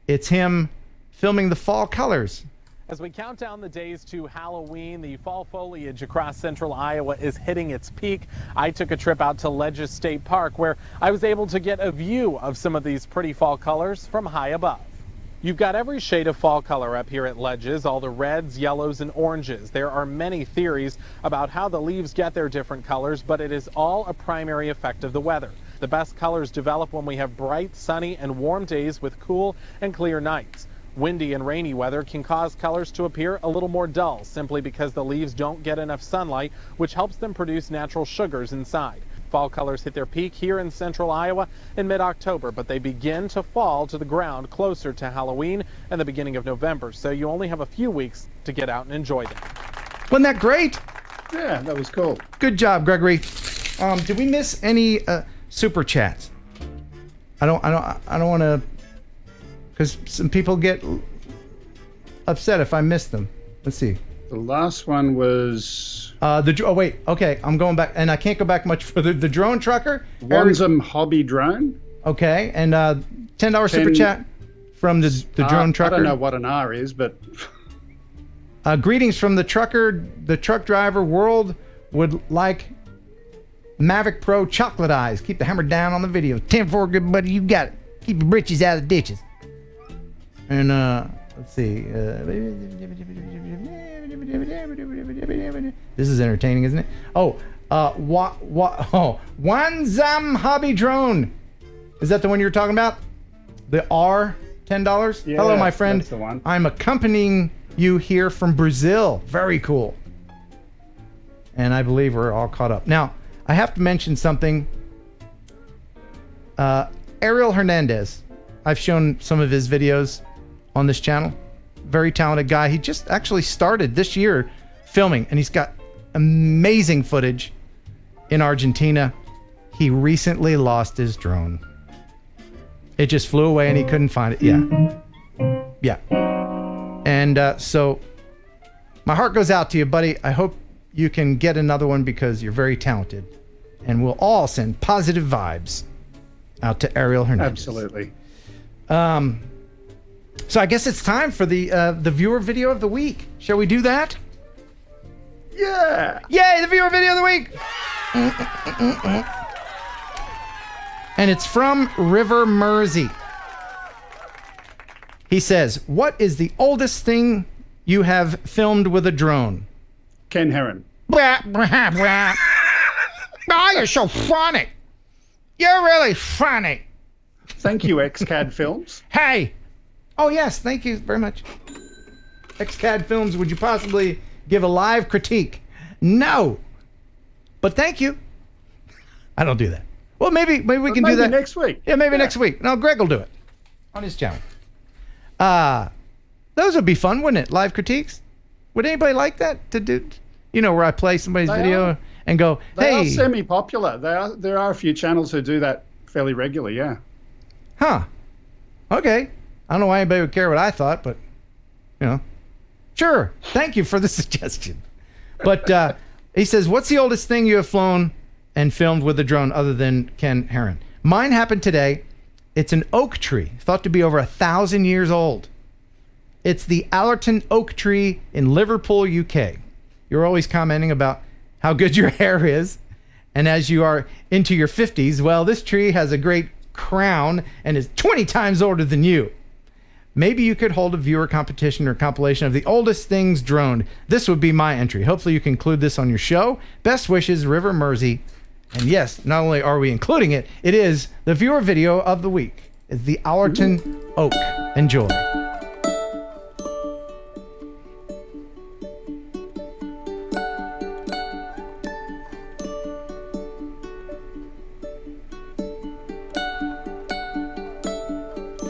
It's him filming the fall colors. As we count down the days to Halloween, the fall foliage across central Iowa is hitting its peak. I took a trip out to Ledges State Park where I was able to get a view of some of these pretty fall colors from high above. You've got every shade of fall color up here at Ledges, all the reds, yellows, and oranges. There are many theories about how the leaves get their different colors, but it is all a primary effect of the weather. The best colors develop when we have bright, sunny, and warm days with cool and clear nights. Windy and rainy weather can cause colors to appear a little more dull, simply because the leaves don't get enough sunlight, which helps them produce natural sugars inside. Fall colors hit their peak here in central Iowa in mid-October, but they begin to fall to the ground closer to Halloween and the beginning of November, so you only have a few weeks to get out and enjoy them. Wasn't that great? Yeah, that was cool. Good job, Gregory. Did we miss any super chats? I don't want to, because some people get upset if I miss them. Let's see. The last one was wait, okay, I'm going back, and I can't go back much further. The drone trucker, Wansum Hobby Drone. Okay, and $10 super chat from the drone trucker. I don't know what an R is, but greetings from the trucker, the truck driver world would like Mavic Pro chocolate eyes. Keep the hammer down on the video. 10-4, good buddy, you got it. Keep your britches out of the ditches. And let's see. This is entertaining, isn't it? Oh, Wanzam Hobby Drone. Is that the one you were talking about? The R, $10? Yeah, hello, my friend. that's the one. I'm accompanying you here from Brazil. Very cool. And I believe we're all caught up. Now, I have to mention something. Ariel Hernandez. I've shown some of his videos on this channel. Very talented guy. He just actually started this year filming, and he's got amazing footage in Argentina. He recently lost his drone. It just flew away and he couldn't find it. Yeah. And so my heart goes out to you, buddy. I hope you can get another one because you're very talented. And we'll all send positive vibes out to Ariel Hernandez. Absolutely. So I guess it's time for the viewer video of the week. Shall we do that? Yeah. Yay, the viewer video of the week. And it's from River Mersey. He says, what is the oldest thing you have filmed with a drone? Ken Heron. Oh, you're so funny. You're really funny. Thank you, XCAD Films. Hey. Oh, yes. Thank you very much. XCAD Films, would you possibly give a live critique? No. But thank you. I don't do that. Well, maybe we can do that next week. Yeah, maybe next week. No, Greg will do it on his channel. Those would be fun, wouldn't it? Live critiques. Would anybody like that to do? You know, where I play somebody's video and go, They "Hey." are semi-popular. There are a few channels who do that fairly regularly. Yeah. Huh. Okay. I don't know why anybody would care what I thought, but you know, sure. Thank you for the suggestion. But he says, "What's the oldest thing you have flown and filmed with a drone other than Ken Heron?" Mine happened today. It's an oak tree, thought to be over 1,000 years old. It's the Allerton oak tree in Liverpool, UK. You're always commenting about how good your hair is. And as you are into your 50s, well, this tree has a great crown and is 20 times older than you. Maybe you could hold a viewer competition or compilation of the oldest things droned. This would be my entry. Hopefully you can include this on your show. Best wishes, River Mersey. And yes, not only are we including it, it is the viewer video of the week. It's the Allerton Oak. Enjoy.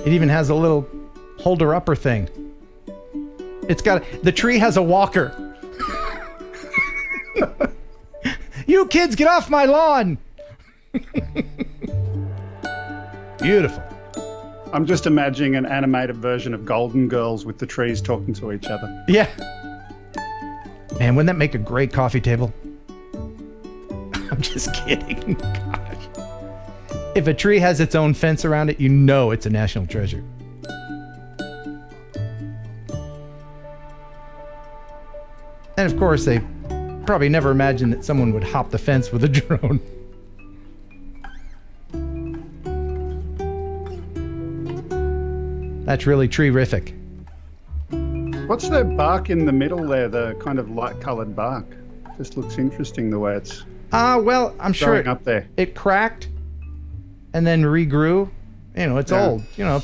It even has a little holder-upper thing. It's got the tree has a walker. You kids, get off my lawn! Beautiful. I'm just imagining an animated version of Golden Girls with the trees talking to each other. Yeah. Man, wouldn't that make a great coffee table? I'm just kidding. Gosh. If a tree has its own fence around it, you know it's a national treasure. And of course, they probably never imagined that someone would hop the fence with a drone. That's really tree-rific. What's the bark in the middle there, the kind of light-coloured bark? Just looks interesting the way it's well, I'm sure up there. It cracked and then regrew. You know, it's old. You know,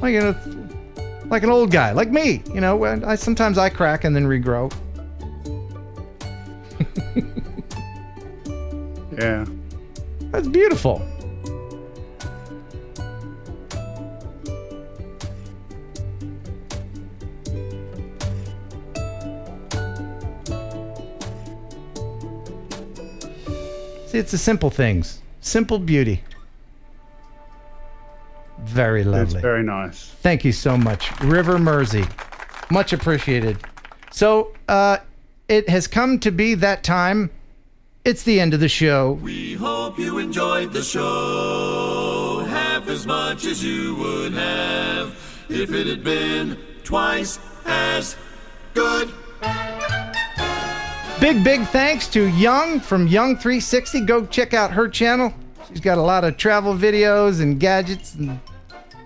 like an old guy, like me. You know, sometimes I crack and then regrow. Yeah. That's beautiful. See, it's the simple things. Simple beauty. very lovely. It's very nice. Thank you so much, River Mersey. Much appreciated. So, it has come to be that time. It's the end of the show. We hope you enjoyed the show half as much as you would have if it had been twice as good. Big thanks to Young from Young360. Go check out her channel. She's got a lot of travel videos and gadgets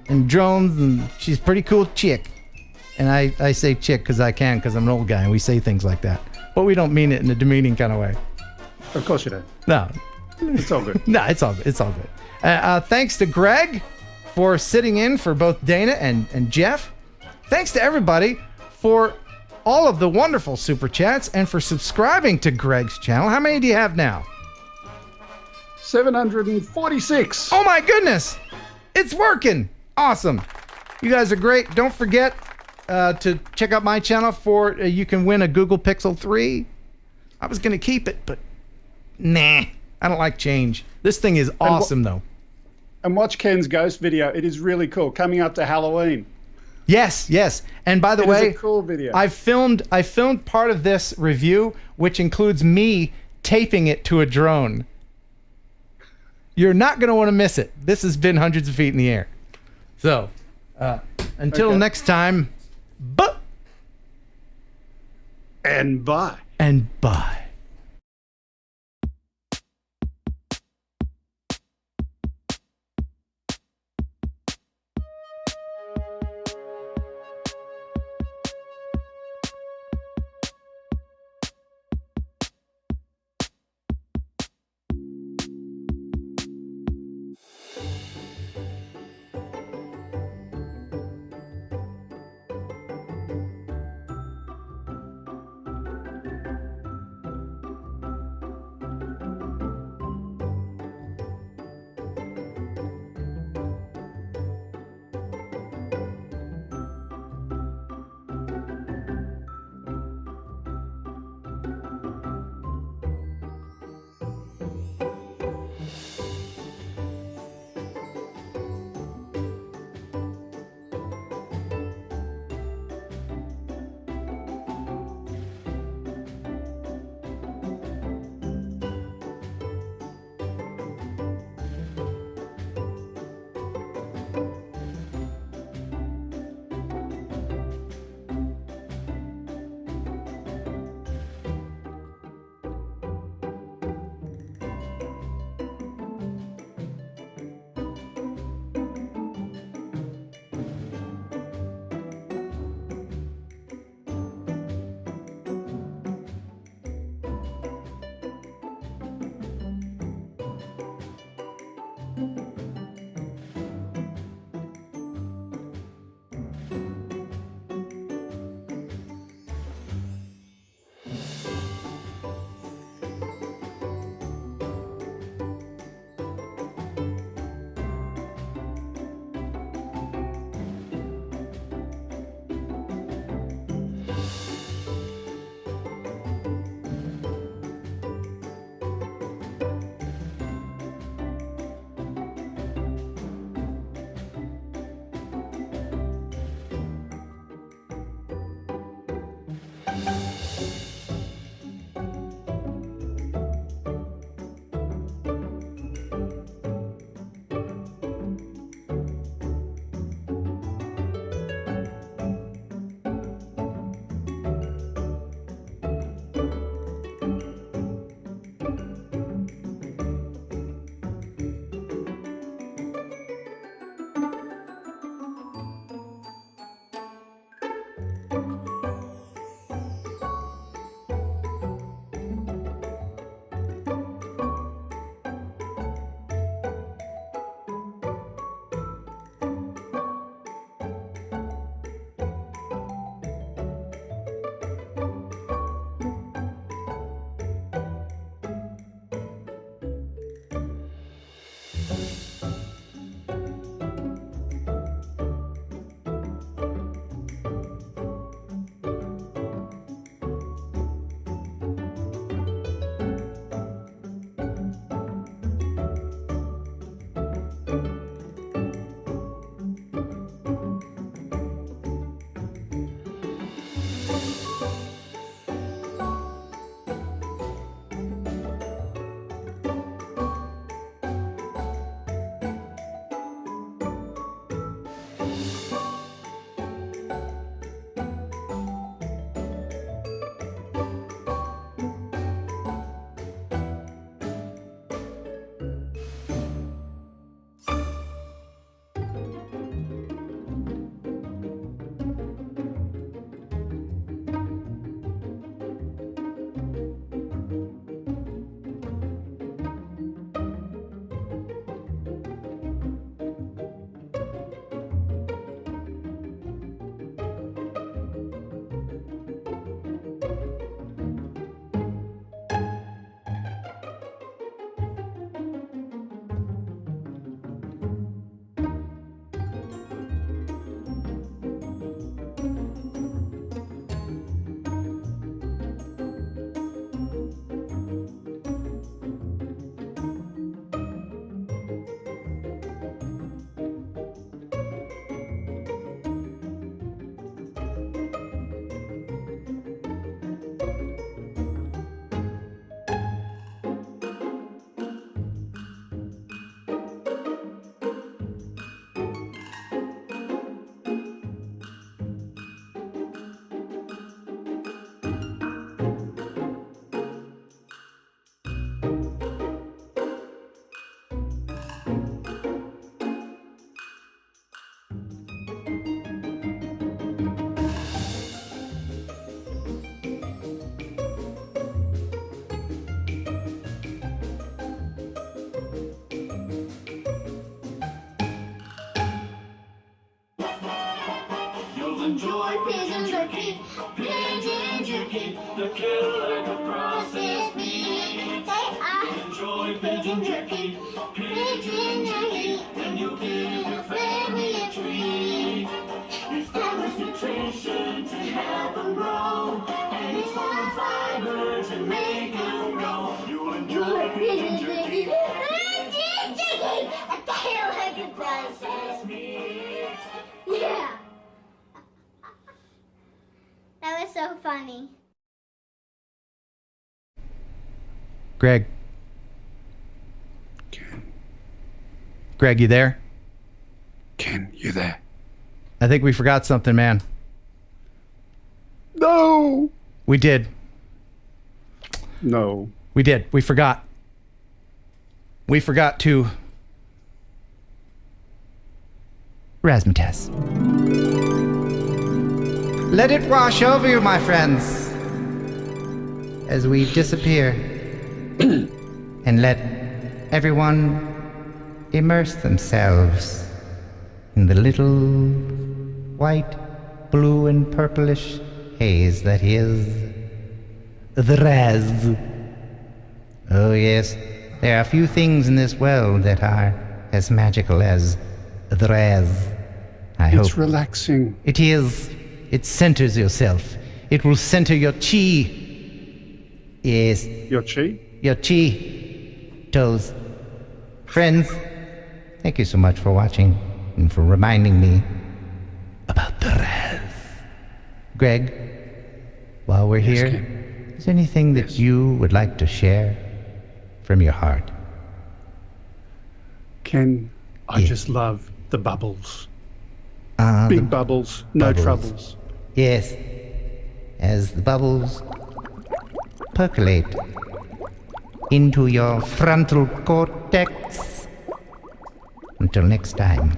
and drones, and she's a pretty cool chick. And I say chick because I'm an old guy, and we say things like that. But we don't mean it in a demeaning kind of way. Of course you don't. No. It's all good. No, it's all good. It's all good. Thanks to Greg for sitting in for both Dana and Jeff. Thanks to everybody for all of the wonderful super chats and for subscribing to Greg's channel. How many do you have now? 746. Oh my goodness. It's working. Awesome. You guys are great. Don't forget to check out my channel for you can win a Google Pixel 3. I was going to keep it, but nah. I don't like change. This thing is awesome, though. And watch Ken's ghost video. It is really cool. Coming up to Halloween. Yes. And by the way, it's a cool video. I filmed part of this review, which includes me taping it to a drone. You're not going to want to miss it. This has been hundreds of feet in the air. So, until next time, and bye. And bye. enjoy pigeon jerky. Pigeon jerky, the Cadillac of processed meats. Enjoy pigeon jerky. Pigeon jerky, and you give your family a treat. Establish nutrition to help them grow, and it's full of fiber to make them grow. You'll enjoy pigeon jerky. Pigeon jerky, a Cadillac of processed meats. Yeah. That was so funny. Greg. Greg, you there? Ken, you there? I think we forgot something, man. No! We did. No. We did. We forgot. We forgot to razzmatazz. Let it wash over you, my friends, as we disappear, and let everyone immerse themselves in the little white, blue, and purplish haze that is the Raz. Oh yes, there are few things in this world that are as magical as the Raz. It's relaxing. It is. It centers yourself. It will center your chi. Yes. Your chi? Your chi. Toes. Friends, thank you so much for watching and for reminding me about the Raz. Greg, while we're here, Ken. is there anything that you would like to share from your heart? Ken, I just love the bubbles. Big bubbles, no troubles. Yes, as the bubbles percolate into your frontal cortex. Until next time,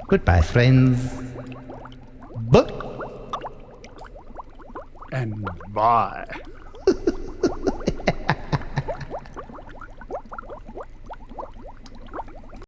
goodbye, friends. And bye.